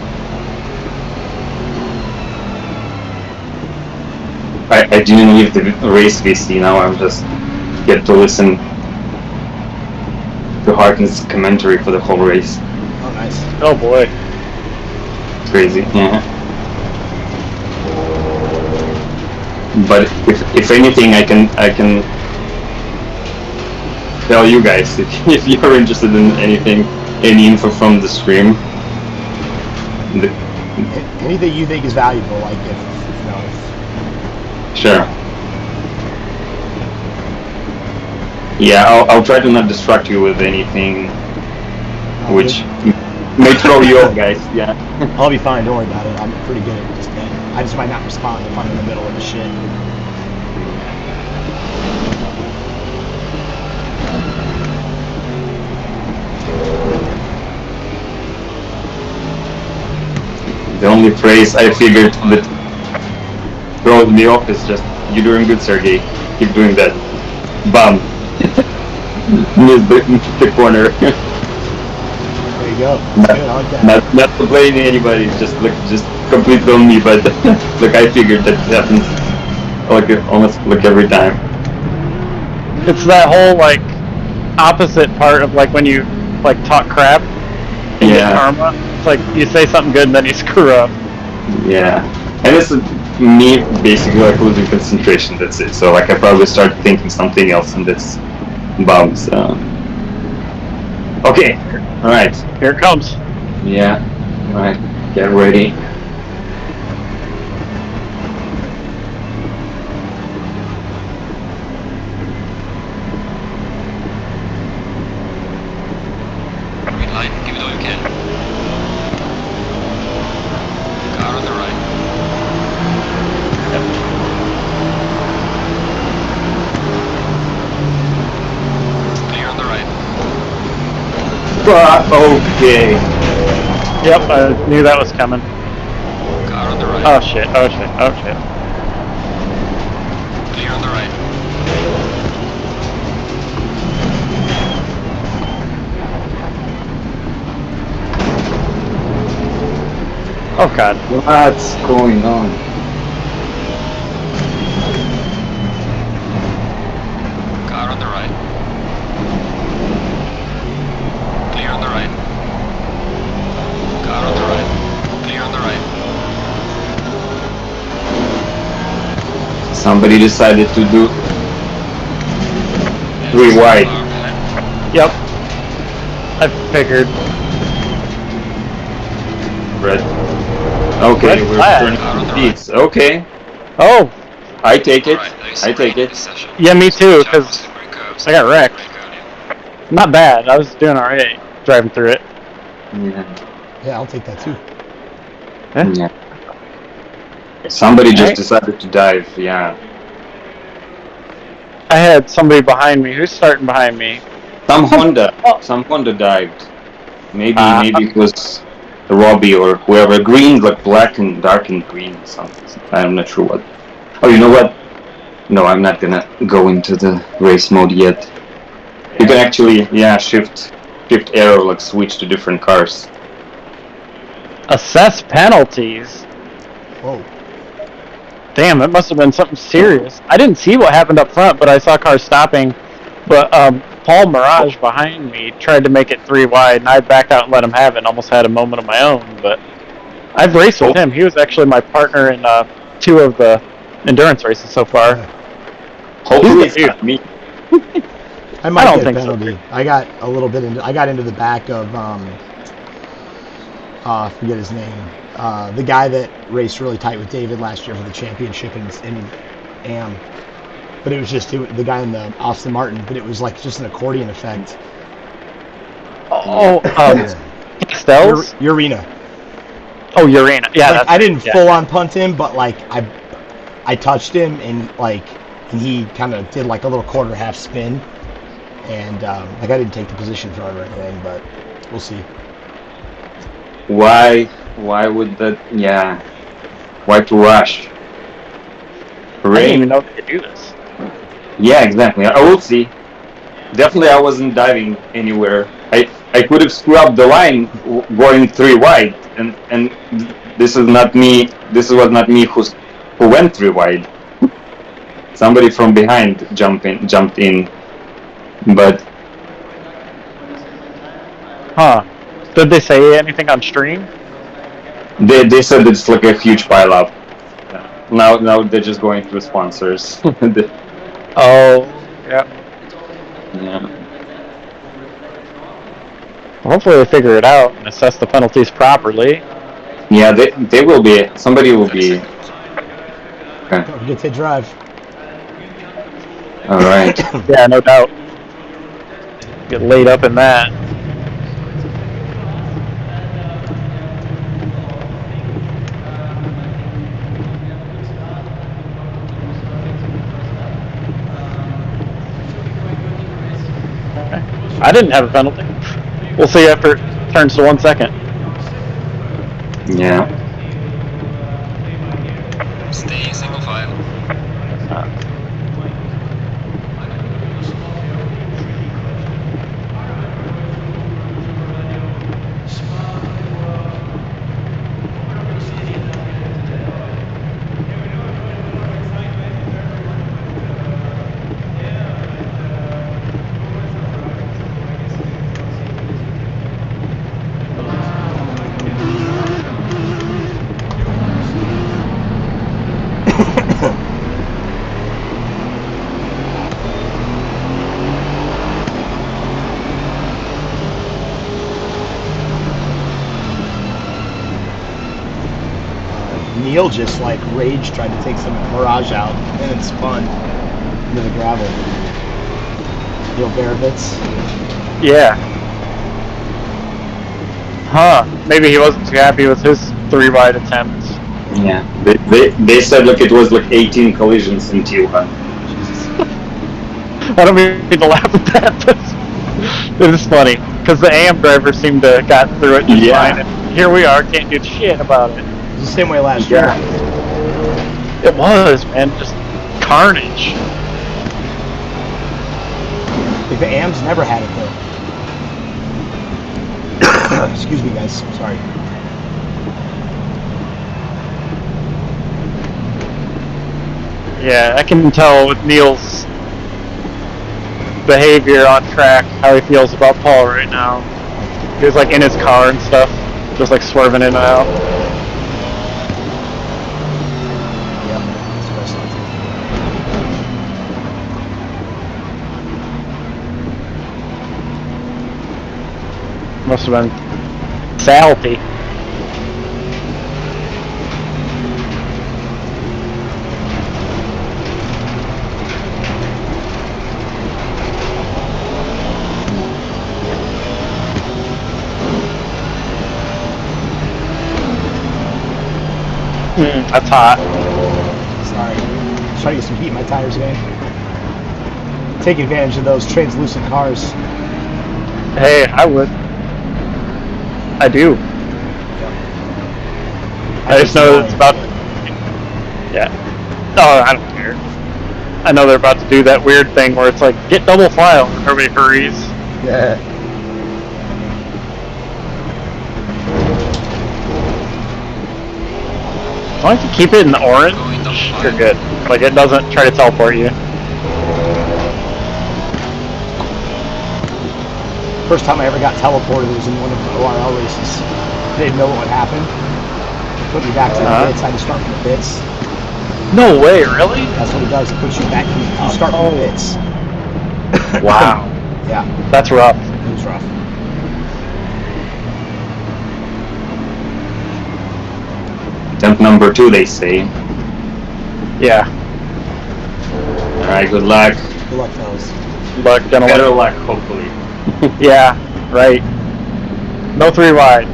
I didn't leave the race VC. Now I'm just get to listen to Harkin's commentary for the whole race. Oh, nice. Oh boy. It's crazy. Yeah. But if anything, I can tell you guys if you're interested in any info from the stream. Anything you think is valuable, like if Sure. Yeah, I'll try to not distract you with anything which may throw you off, guys. Yeah. I'll be fine. Don't worry about it. I'm pretty good at just that. I just might not respond if I'm in the middle of the shit. The only phrase I figured that throws me off is just, "You're doing good, Sergey. Keep doing that." Bam. Missed the corner. There you go. That's good. I like that. Not complaining anybody. Just completely on me. But look, I figured that happens almost every time. It's that whole like opposite part of like when you like talk crap and get Yeah. karma. It's like you say something good and then you screw up. Yeah. And it's me basically like losing concentration. That's it. So like I probably start thinking something else, and that's bummed. So. Okay. All right. Here it comes. Yeah. All right. Get ready. Green light, give it all you can. Car on the right. Clear on the right. Okay. Yep, I knew that was coming. Car on the right. Oh shit, oh shit, oh shit. Clear on the right. Oh god. What's going on? Car on the right. Clear on the right. Car on the right. Clear on the right. Somebody decided to do There's 3 wide. car behind. Yep. I figured. Red. Okay, Red we're flag. turning Car on the speeds. Okay, Oh, I take it. Alright, there is I some take rain in it. this session. yeah, me too, Watch out for 'cause slippery curves. I got wrecked. Brake earlier. Not bad. I was doing alright driving through it. Yeah. Yeah, I'll take that too. Yeah. Somebody just Right. decided to dive. Yeah. I had somebody behind me. Who's starting behind me? Some Honda. Oh. Some Honda dived. Maybe Ah. it was Robbie or whoever. Green, like black and dark and green. Something. I'm not sure what. Oh, you know what? No, I'm not gonna go into the race mode yet. You can actually, shift arrow, like switch to different cars. Assess penalties. Whoa. Damn, that must have been something serious. I didn't see what happened up front, but I saw cars stopping. But Paul Mirage behind me tried to make it 3 wide, and I backed out and let him have it and almost had a moment of my own. But I've raced with him. He was actually my partner in 2 of the endurance races so far. Hopefully He's it's the not me. I might don't get a think so. penalty. I got a little bit into. I got into the back of I forget his name. The guy that raced really tight with David last year for the championship in Am. But it was just the guy in the Aston Martin. But it was like just an accordion effect. Oh, Castells? Urena. Oh, Urena. Yeah, Like, that's I didn't yeah. full on punt him, but like I touched him and he kind of did like a little quarter half spin, and like I didn't take the position for him or anything, but we'll see. Why would that? Yeah. Why to rush? I didn't Rain. even know they could do this. Yeah, exactly. I will see. Definitely, I wasn't diving anywhere. I could have screwed up the line going 3 wide, and this is not me. This was not me who went 3 wide. Somebody from behind jumped in, but Huh. Did they say anything on stream? they said it's like a huge pile up. Now they're just going through sponsors. Oh, yeah. Yeah. Hopefully they figure it out and assess the penalties properly. Yeah, they will be. Somebody will be. Okay. Don't forget to drive. All right. Yeah, no doubt. Get laid up in that. I didn't have a penalty. We'll see after it turns to 1 second. Yeah. Stay single file. Neil just like rage tried to take some Mirage out and it spun into the gravel. Neil Barovitz. Yeah. Huh. Maybe he wasn't too happy with his 3-wide attempt. Yeah. They said like it was like 18 collisions in Tijuana. I don't mean to laugh at that, but it is funny because the AM driver seemed to have gotten through it just fine, and here we are, can't do shit about it. It was the same way last year. It was, man, just carnage. Like the AMs never had it though. Excuse me, guys. Sorry. Yeah, I can tell with Neil's behavior on track how he feels about Paul right now. He was like in his car and stuff, just like swerving in and out. Yep. That's what I saw too. Must have been salty. That's hot. Sorry. Just trying to get some heat in my tires, man. Take advantage of those translucent cars. Hey, I would. I do. I just know that it's about. Yeah. Oh, I don't care. I know they're about to do that weird thing where it's like, get double file, and everybody hurries. Yeah. As long as you keep it in orange, you're good. Like, it doesn't try to teleport you. First time I ever got teleported was in one of the ORL races. I didn't know what would happen. Put me back to the pits. I had to start from the pits. No way, really? That's what it does. It puts you back. You start from the pits. Wow. Yeah. That's rough. It was rough. Attempt number 2, they say. Yeah. Alright, good luck. Good luck, fellas. Good luck, gentlemen. Better luck, hopefully. Yeah, right. No 3-wide.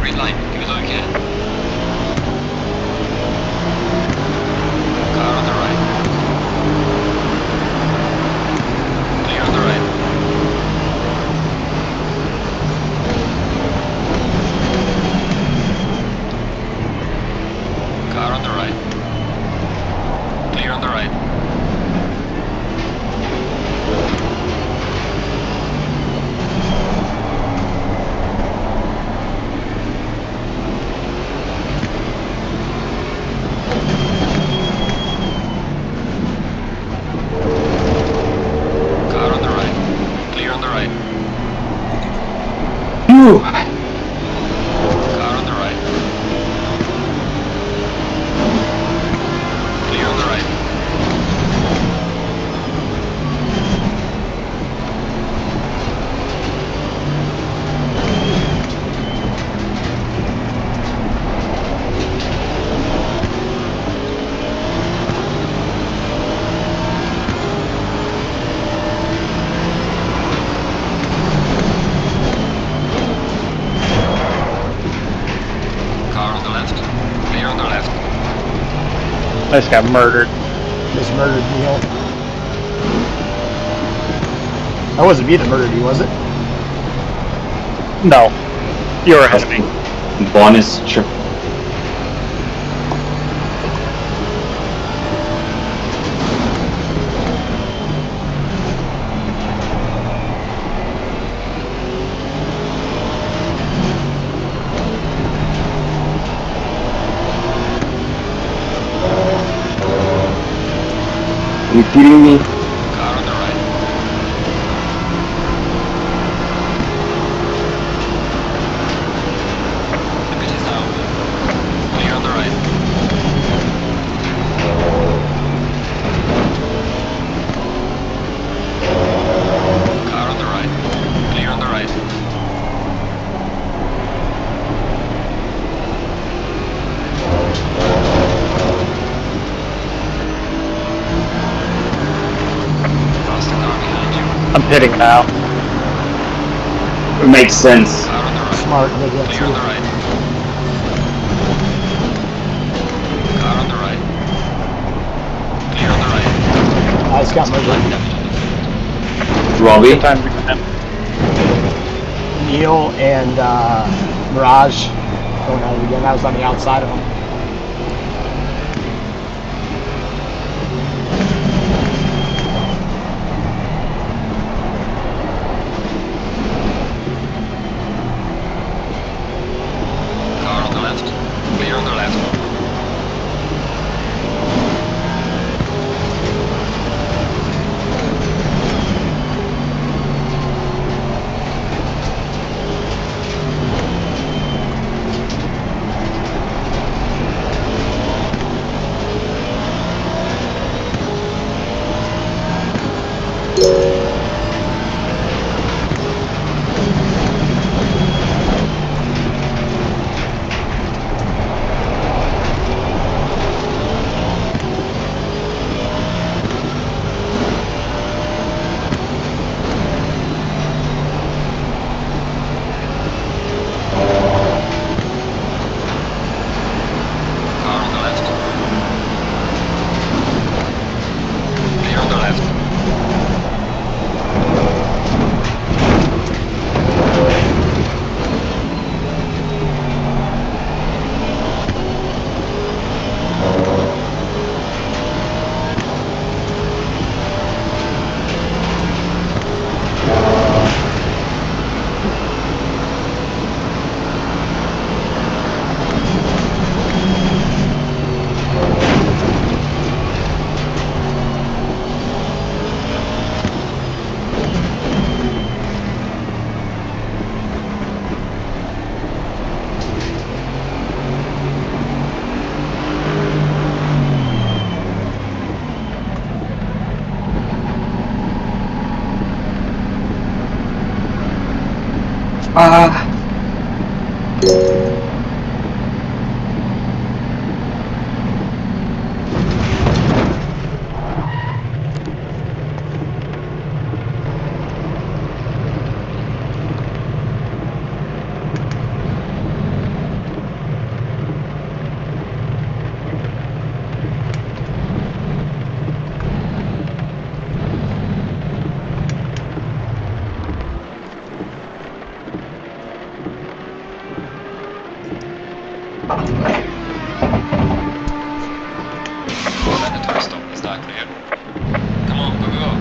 Green line, give it all you can. Car on the right. Clear on the right. Car on the right. Clear on the right. I just got murdered. Just murdered Neil. That wasn't me that murdered you, was it? No. You're ahead of me. Bonus trip. Are you kidding me? Car on the right. The pit is now open. Clear on the right. Car on the right. Clear on the right. Pass the car behind you. I'm pitting now. It makes sense. Car on the right. Smart, maybe that's Clear on you. the right. Car on the right. Clear on the right. I just got murdered. Left left. Robbie? Good time to get in. Neil and Mirage going at it again. That was on the outside of them. Car on the left. Clear on the left. Car on the left. Clear on the left. Mandatory stop. Is that clear? Come on, go, go, go.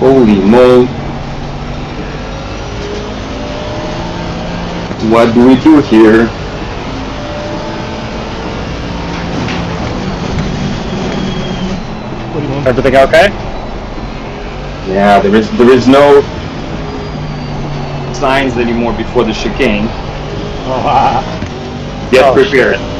Holy moly. What do we do here? What do you mean? Everything okay? Yeah, there is no signs anymore before the chicane. Get Oh, prepared. shit.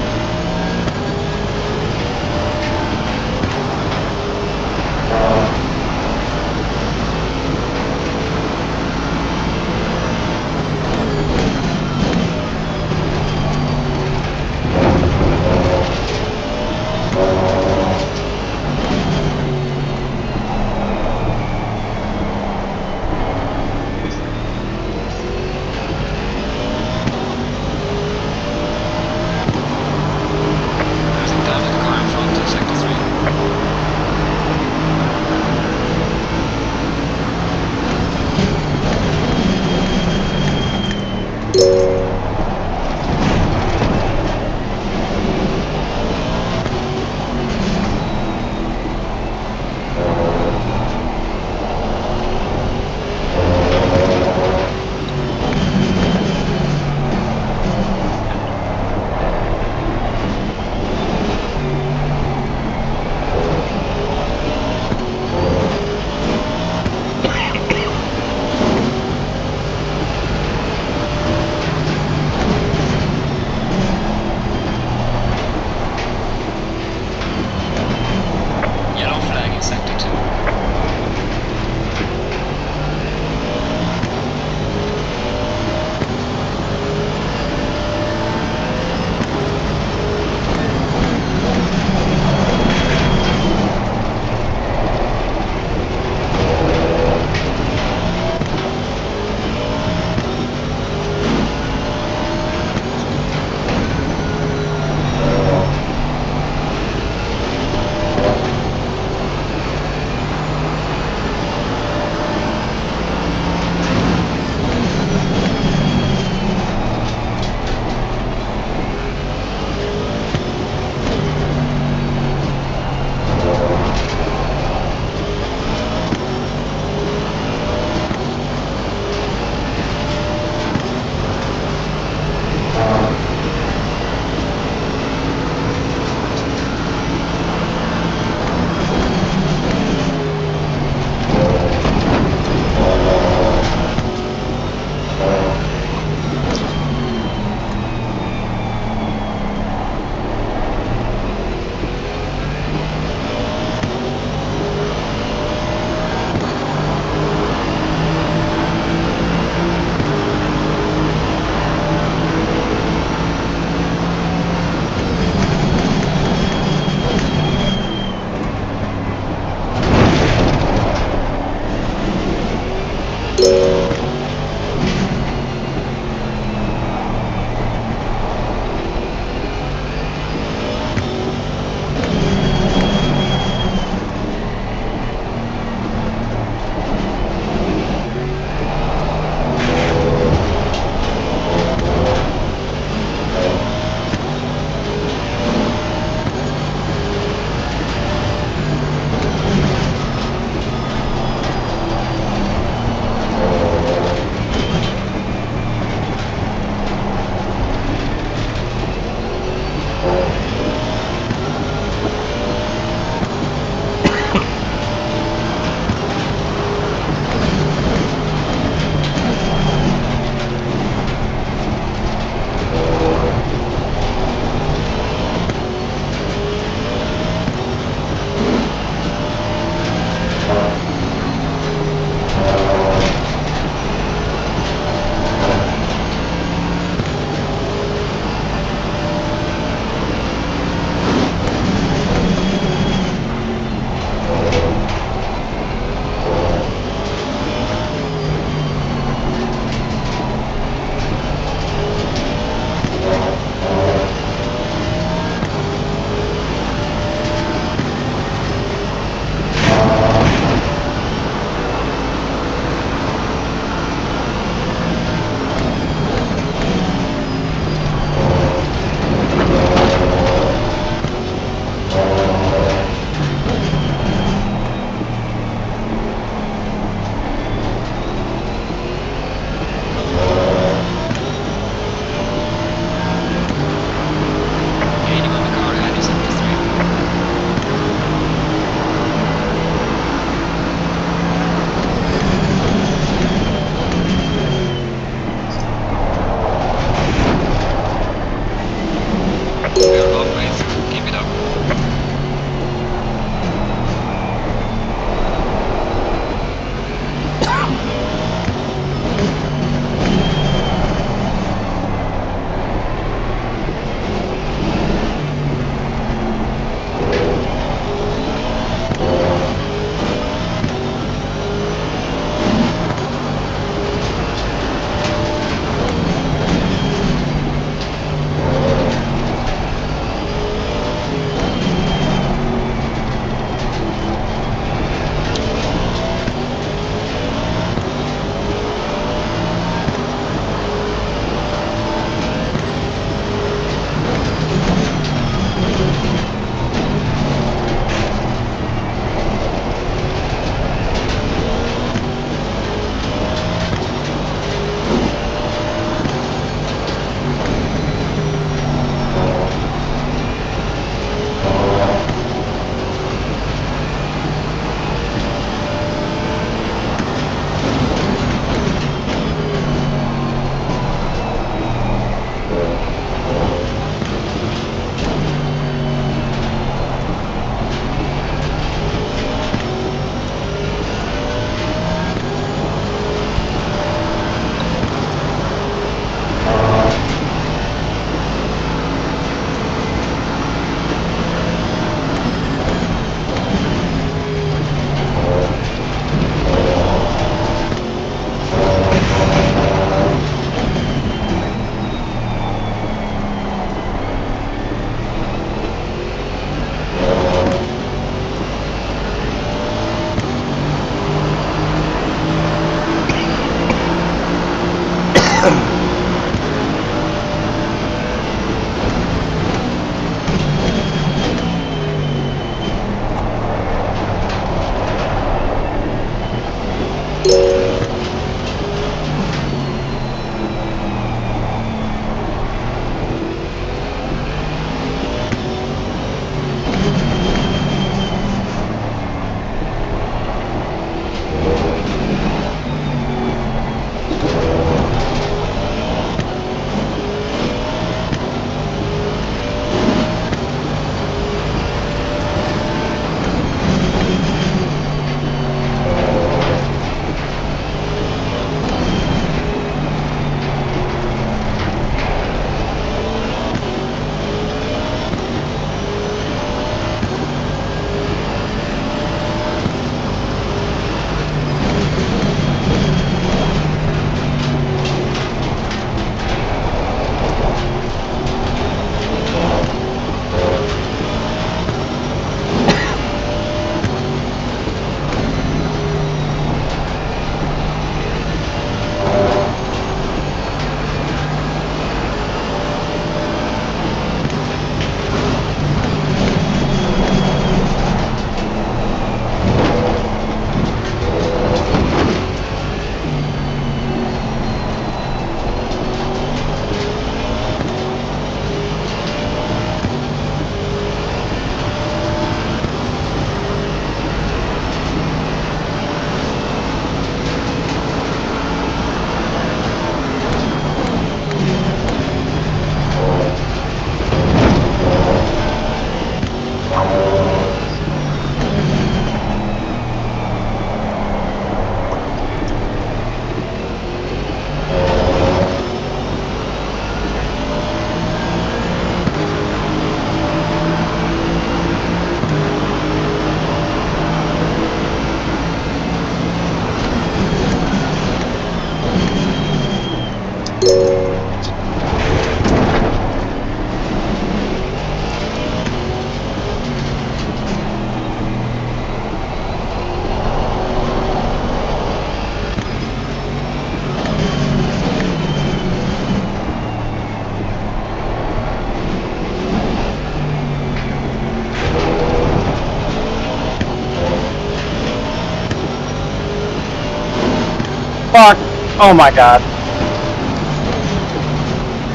Fuck! Oh my god.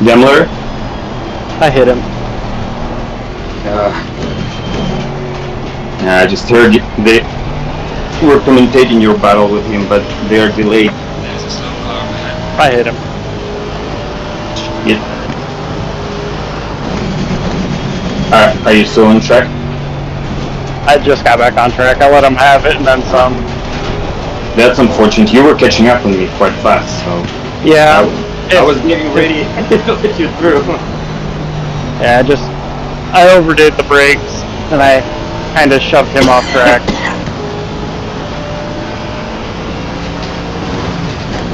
Demler? I hit him. I just heard they were commentating your battle with him, but they are delayed. There's a slow car behind. I hit him. Are you still on track? I just got back on track. I let him have it and then some. That's unfortunate. You were catching up on me quite fast, so Yeah. I was getting ready to let you through. Yeah, I overdid the brakes and I kind of shoved him off track.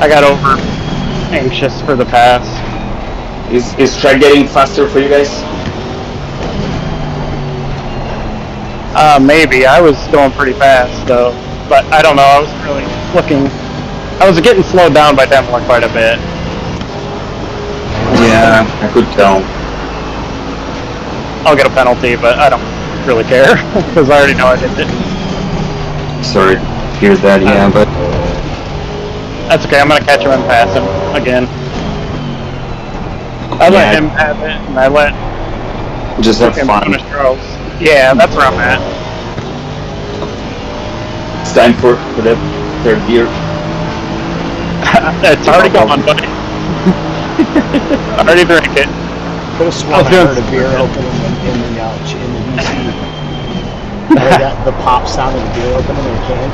I got over anxious for the pass. Is track getting faster for you guys? Maybe. I was going pretty fast though, but I don't know. I wasn't really looking. I was getting slowed down by Demler quite a bit. Yeah, I could tell. I'll get a penalty, but I don't really care because I already know I did it. Sorry to hear that, yeah, but That's okay. I'm gonna catch him and pass him again. I let him have it, and I let just have him fun. finish throws. Yeah, that's where I'm at. It's time for the third beer. It's already gone, buddy. I already drank it. Could have sworn I heard a beer open in the VC. I heard the pop sound of the beer opening in the can.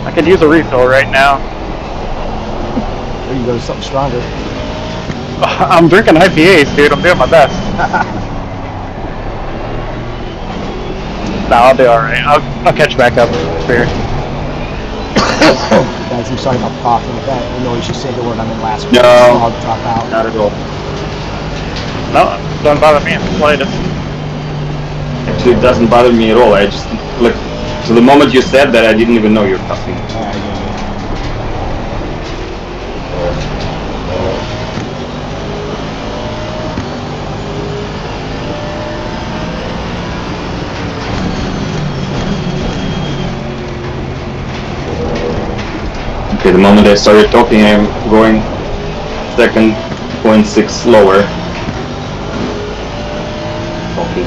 I could use a refill right now. Or you go to something stronger. I'm drinking IPAs, dude. I'm doing my best. No, I'll be alright. I'll catch back up here. Guys, I'm sorry about coughing. If that annoys you, say the word I'm in last week. No, I'll drop out. not at all. No, doesn't bother me in the slightest. Actually, it doesn't bother me at all. I just, look, to the moment you said that, I didn't even know you're coughing. Okay, the moment I started talking, I'm going 2.6 slower. Okay,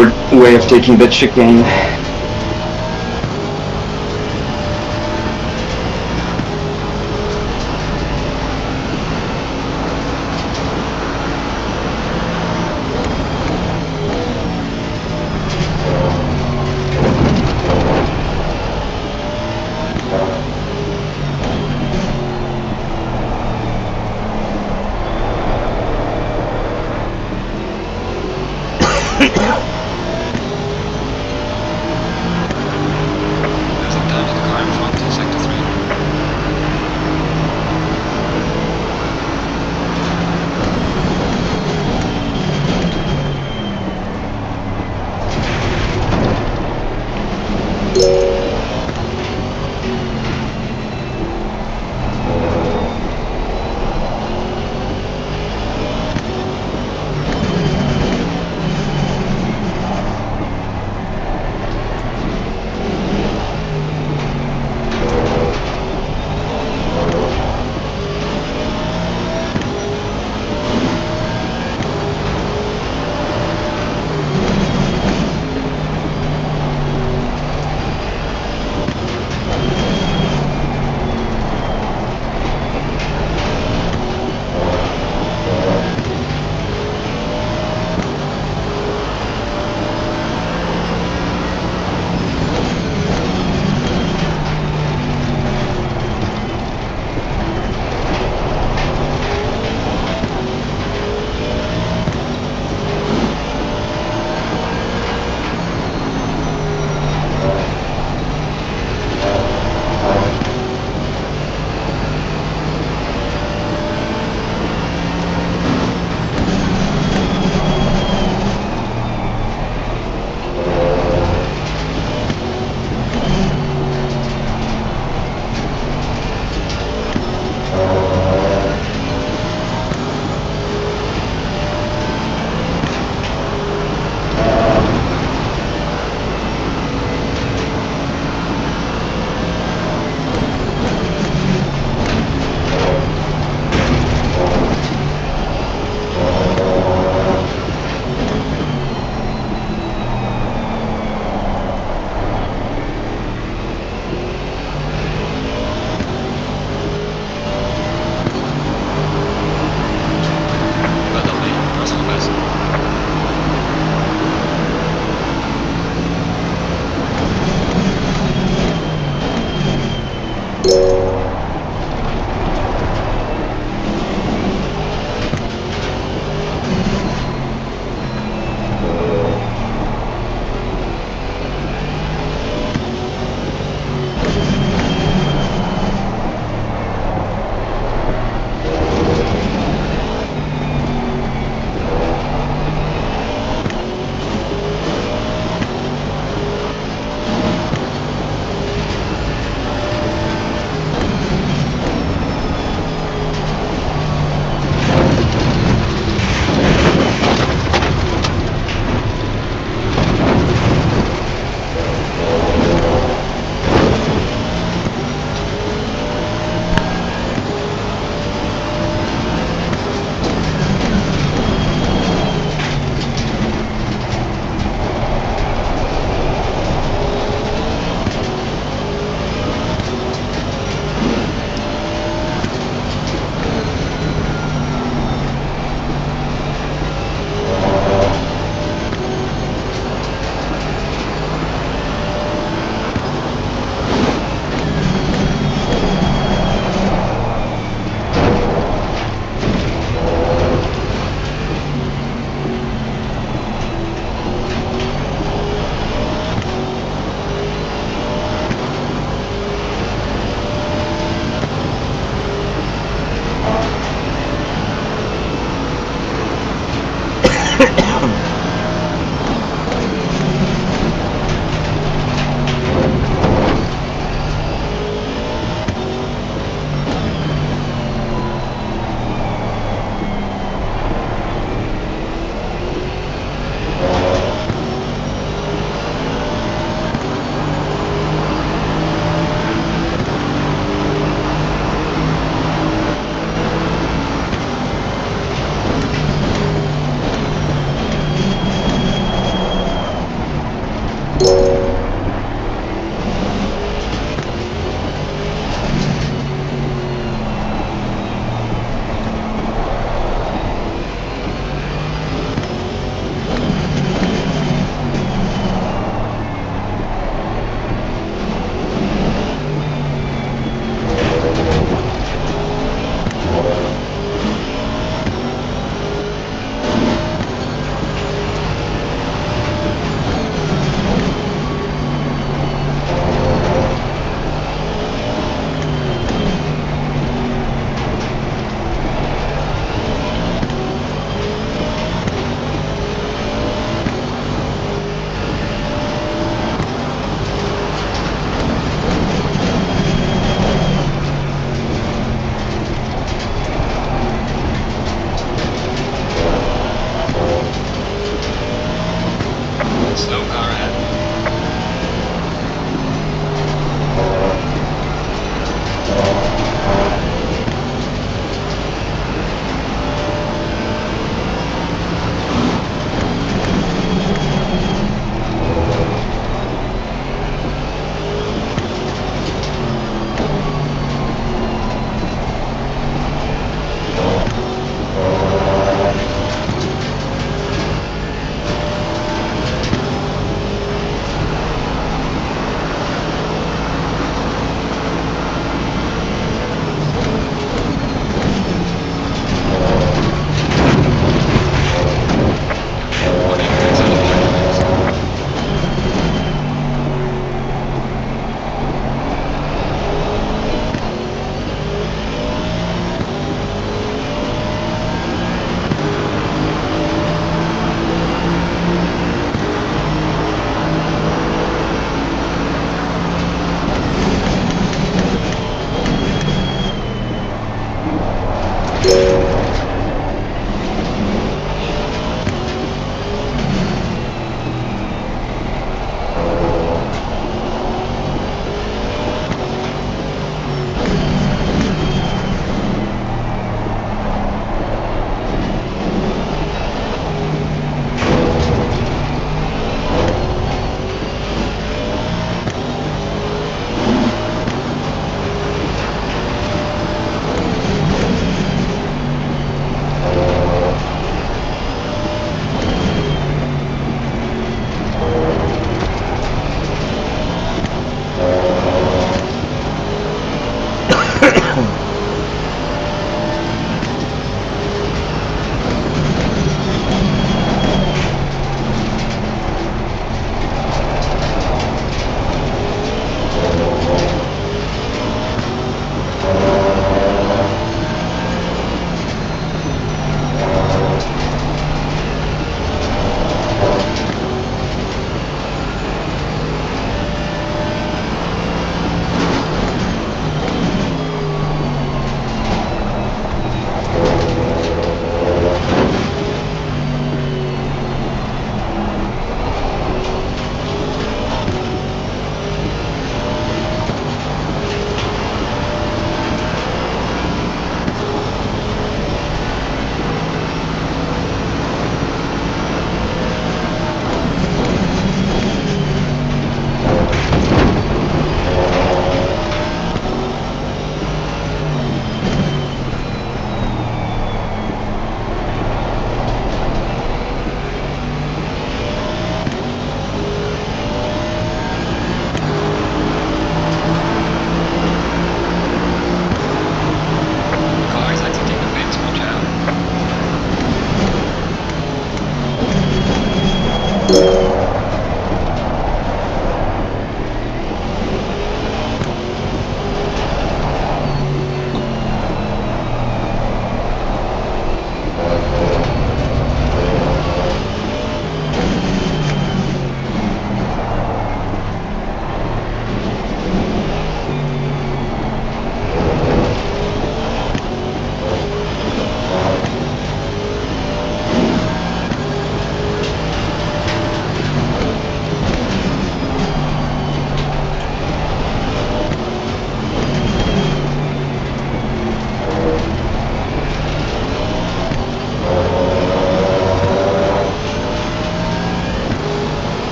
awkward way of taking that chicane. There's a down to the car in front in sector 3. Well done, mate. Personal best.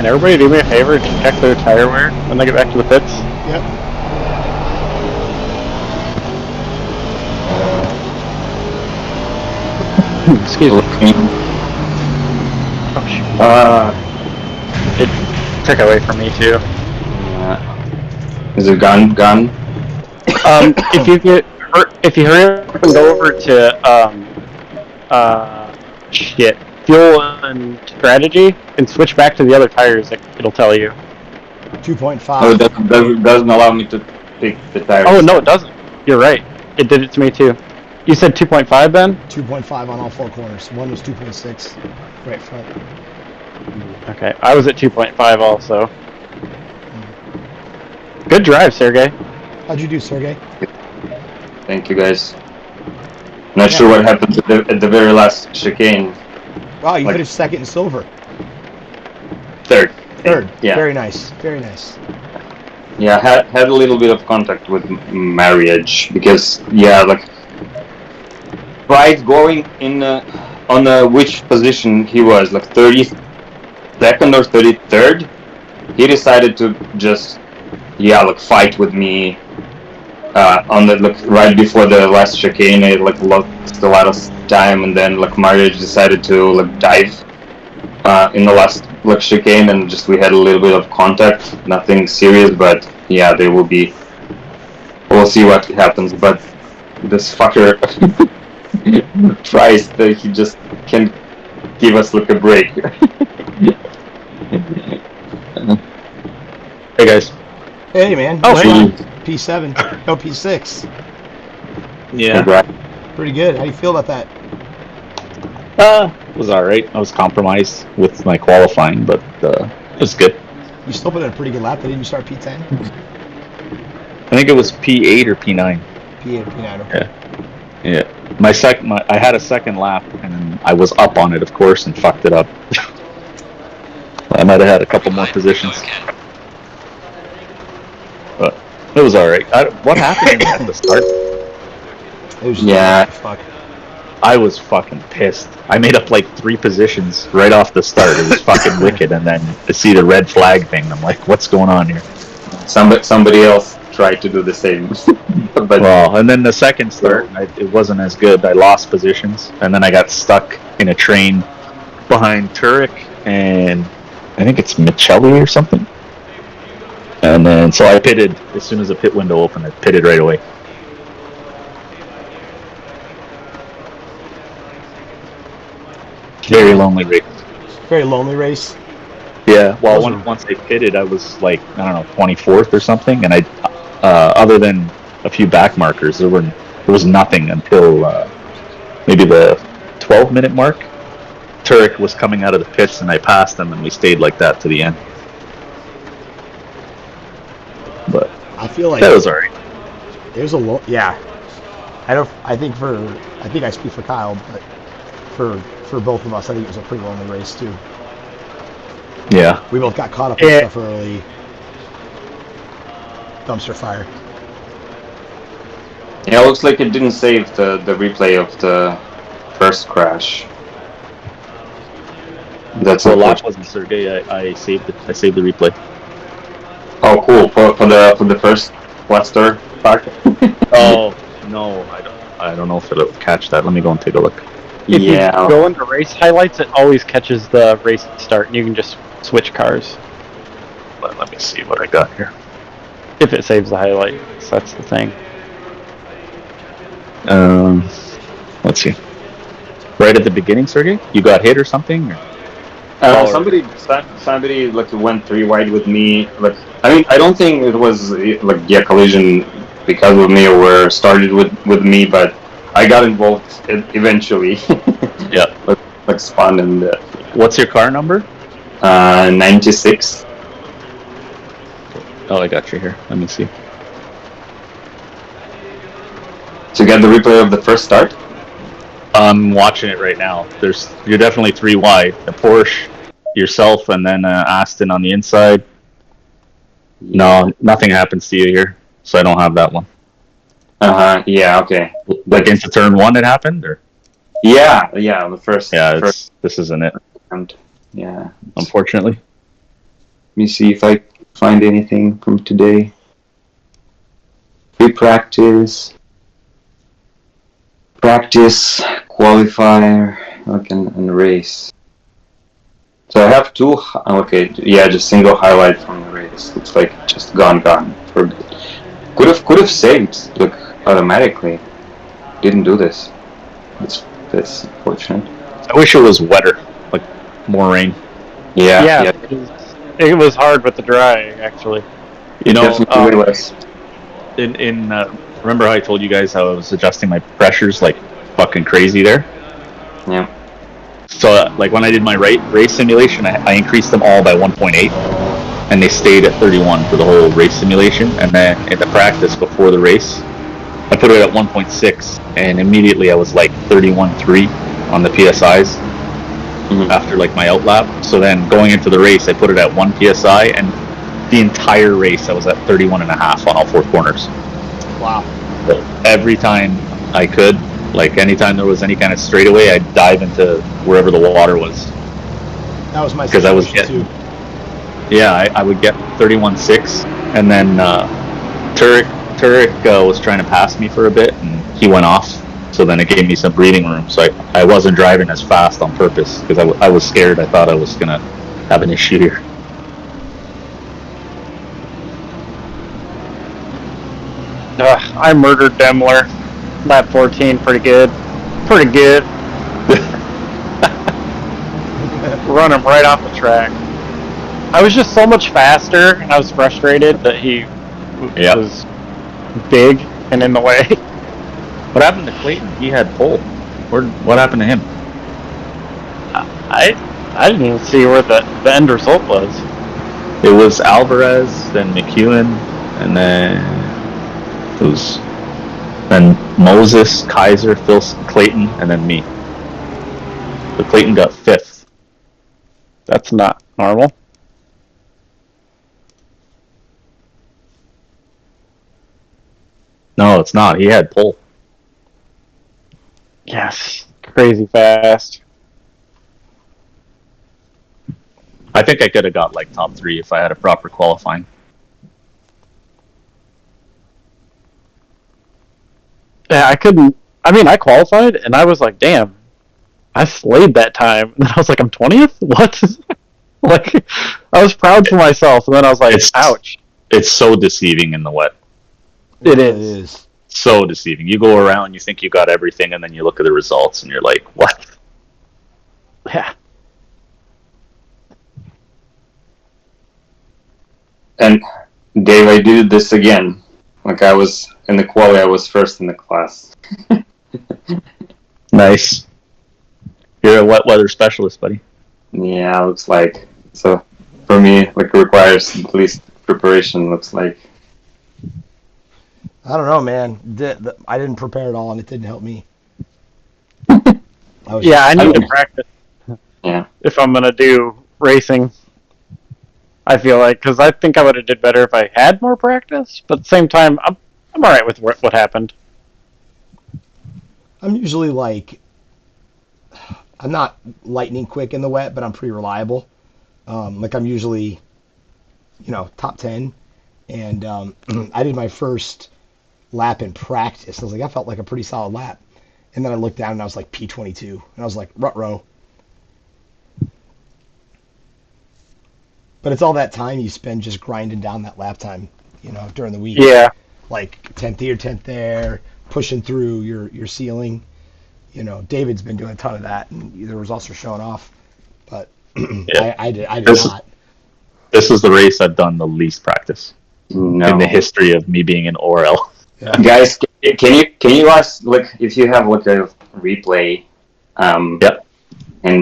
Can everybody do me a favor and check their tire wear when they get back to the pits? Yep. Excuse me. Oh, shoot. It took away from me too. Is it gone? If you hurry up and go over to fuel and strategy and switch back to the other tires, it'll tell you. 2.5. Oh, it doesn't allow me to pick the tires. Oh no, it doesn't. You're right. It did it to me too. You said 2.5, Ben? 2.5 on all 4 corners. One was 2.6 right front. Okay, I was at 2.5 also. Good drive, Sergey. How'd you do, Sergey? Thank you, guys. Not sure what happened at the very last chicane. Wow, you finished second in silver. Third. Yeah. Very nice. Very nice. Yeah, had a little bit of contact with marriage because right going in on which position he was, like 32nd or 33rd. He decided to just fight with me on the right before the last chicane. I lost a lot of time, and then marriage decided to dive in the last chicane, and just we had a little bit of contact, nothing serious, but yeah, there will be. We'll see what happens, but this fucker tries that he just can't give us a break. Hey guys. Hey man. Oh, P7. No, P6. Yeah. Pretty good. How do you feel about that? It was alright. I was compromised with my qualifying, but it was good. You still put in a pretty good lap, didn't you start P10? I think it was P8 or P9. P8 or P9, okay. Yeah. I had a second lap, and then I was up on it, of course, and fucked it up. I might have had a couple more positions. But it was alright. What happened at the start? It was just fuck. I was fucking pissed. I made up 3 positions right off the start. It was fucking wicked, and then to see the red flag thing, I'm like, what's going on here? Somebody else tried to do the same. Well, and then the second start, it wasn't as good. I lost positions, and then I got stuck in a train behind Turek, and I think it's Michelli or something. And then, so I pitted as soon as the pit window opened. I pitted right away. Very lonely race. Very lonely race. Yeah, well, once I pitted, I was 24th or something, and I, other than a few back markers, there was nothing until maybe the 12-minute mark. Turek was coming out of the pits, and I passed him, and we stayed like that to the end. But I feel like that was alright. There's I think I speak for Kyle, but for both of us, I think it was a pretty lonely race too. Yeah. We both got caught up in stuff early. Dumpster fire. Yeah, it looks like it didn't save the replay of the first crash. That's the lap wasn't Sergey. I saved it. I saved the replay. Oh, cool. For the first blaster part. Oh no, I don't know if it'll catch that. Let me go and take a look. If you go into race highlights, it always catches the race start, and you can just switch cars. Let me see what I got here. If it saves the highlights, that's the thing. Let's see. Right at the beginning, Sergey, you got hit or something? Somebody went 3 wide with me. I don't think it was collision because of me or started with me, but I got involved eventually. Yeah. Spun and. What's your car number? 96. Oh, I got you here. Let me see. So you got the replay of the first start? I'm watching it right now. You're definitely 3 wide. The Porsche, yourself, and then Aston on the inside. No, nothing happens to you here, so I don't have that one. Yeah, okay. Into turn 1 it happened, or? Yeah, the first. Yeah, this isn't it. Yeah. Unfortunately. me see if I find anything from today. Pre-practice, practice, qualifier, and race. So I have two. Okay, yeah, just single highlight from the race. Looks like just gone for a bit. Could have saved like automatically. Didn't do this. That's unfortunate. I wish it was wetter, like more rain. Yeah. It was hard with the dry, actually. You know, Definitely way less. remember how I told you guys how I was adjusting my pressures like fucking crazy there? Yeah. So, like when I did my race simulation, I increased them all by 1.8, and they stayed at 31 for the whole race simulation. And then in the practice before the race, I put it at 1.6, and immediately I was like 31.3 on the PSIs after like my outlap. So then going into the race, I put it at 1 PSI, and the entire race I was at 31.5 on all four corners. Wow. So every time I could, like anytime there was any kind of straightaway, I'd dive into wherever the water was. That was my Because I was situation, getting, too. Yeah, I would get 31.6, and then Turek was trying to pass me for a bit, and he went off. So then it gave me some breathing room. So I wasn't driving as fast on purpose because I was scared. I thought I was gonna have an issue here. I murdered Demler. Lap 14, pretty good. Run him right off the track. I was just so much faster, and I was frustrated that he was big and in the way. What happened to Clayton? He had pole. What happened to him? I didn't even see where the end result was. It was Alvarez, then McEwen, and then it was then Moses, Kaiser, Phil, Clayton, and then me. So Clayton got 5th. That's not normal. No, it's not. He had pole. Yes, crazy fast. I think I could have got like top 3 if I had a proper qualifying. Yeah, I couldn't. I mean, I qualified, and I was like, damn, I slayed that time. And then I was like, I'm 20th? What? Like, I was proud for myself, and then I was like, ouch. It's so deceiving in the wet. It is. So deceiving. You go around, you think you got everything, and then you look at the results, and you're like, what? Yeah. And Dave, I did this again. Like I was in the quali, I was first in the class. Nice. You're a wet weather specialist, buddy. Yeah, looks like. So for me, like, it requires at least preparation. Looks like. I don't know, man. I didn't prepare at all, and it didn't help me. I need to practice. Yeah. If I'm gonna do racing, I feel like, because I think I would have did better if I had more practice. But at the same time, I'm all right with what happened. I'm usually like, I'm not lightning quick in the wet, but I'm pretty reliable. Like I'm usually, top 10. And I did my first lap in practice. I was like, I felt like a pretty solid lap. And then I looked down and I was like P22. And I was like, rut-row. But it's all that time you spend just grinding down that lap time, during the week. Yeah. Like 10th here, 10th there, pushing through your ceiling. David's been doing a ton of that, and the results are showing off. But I did not. This is the race I've done the least practice in the history of me being in ORL. Yeah. Guys, can you ask, like, if you have like a replay, in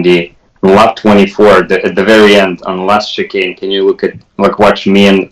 the lap 24 at the very end on the last chicane, can you watch me and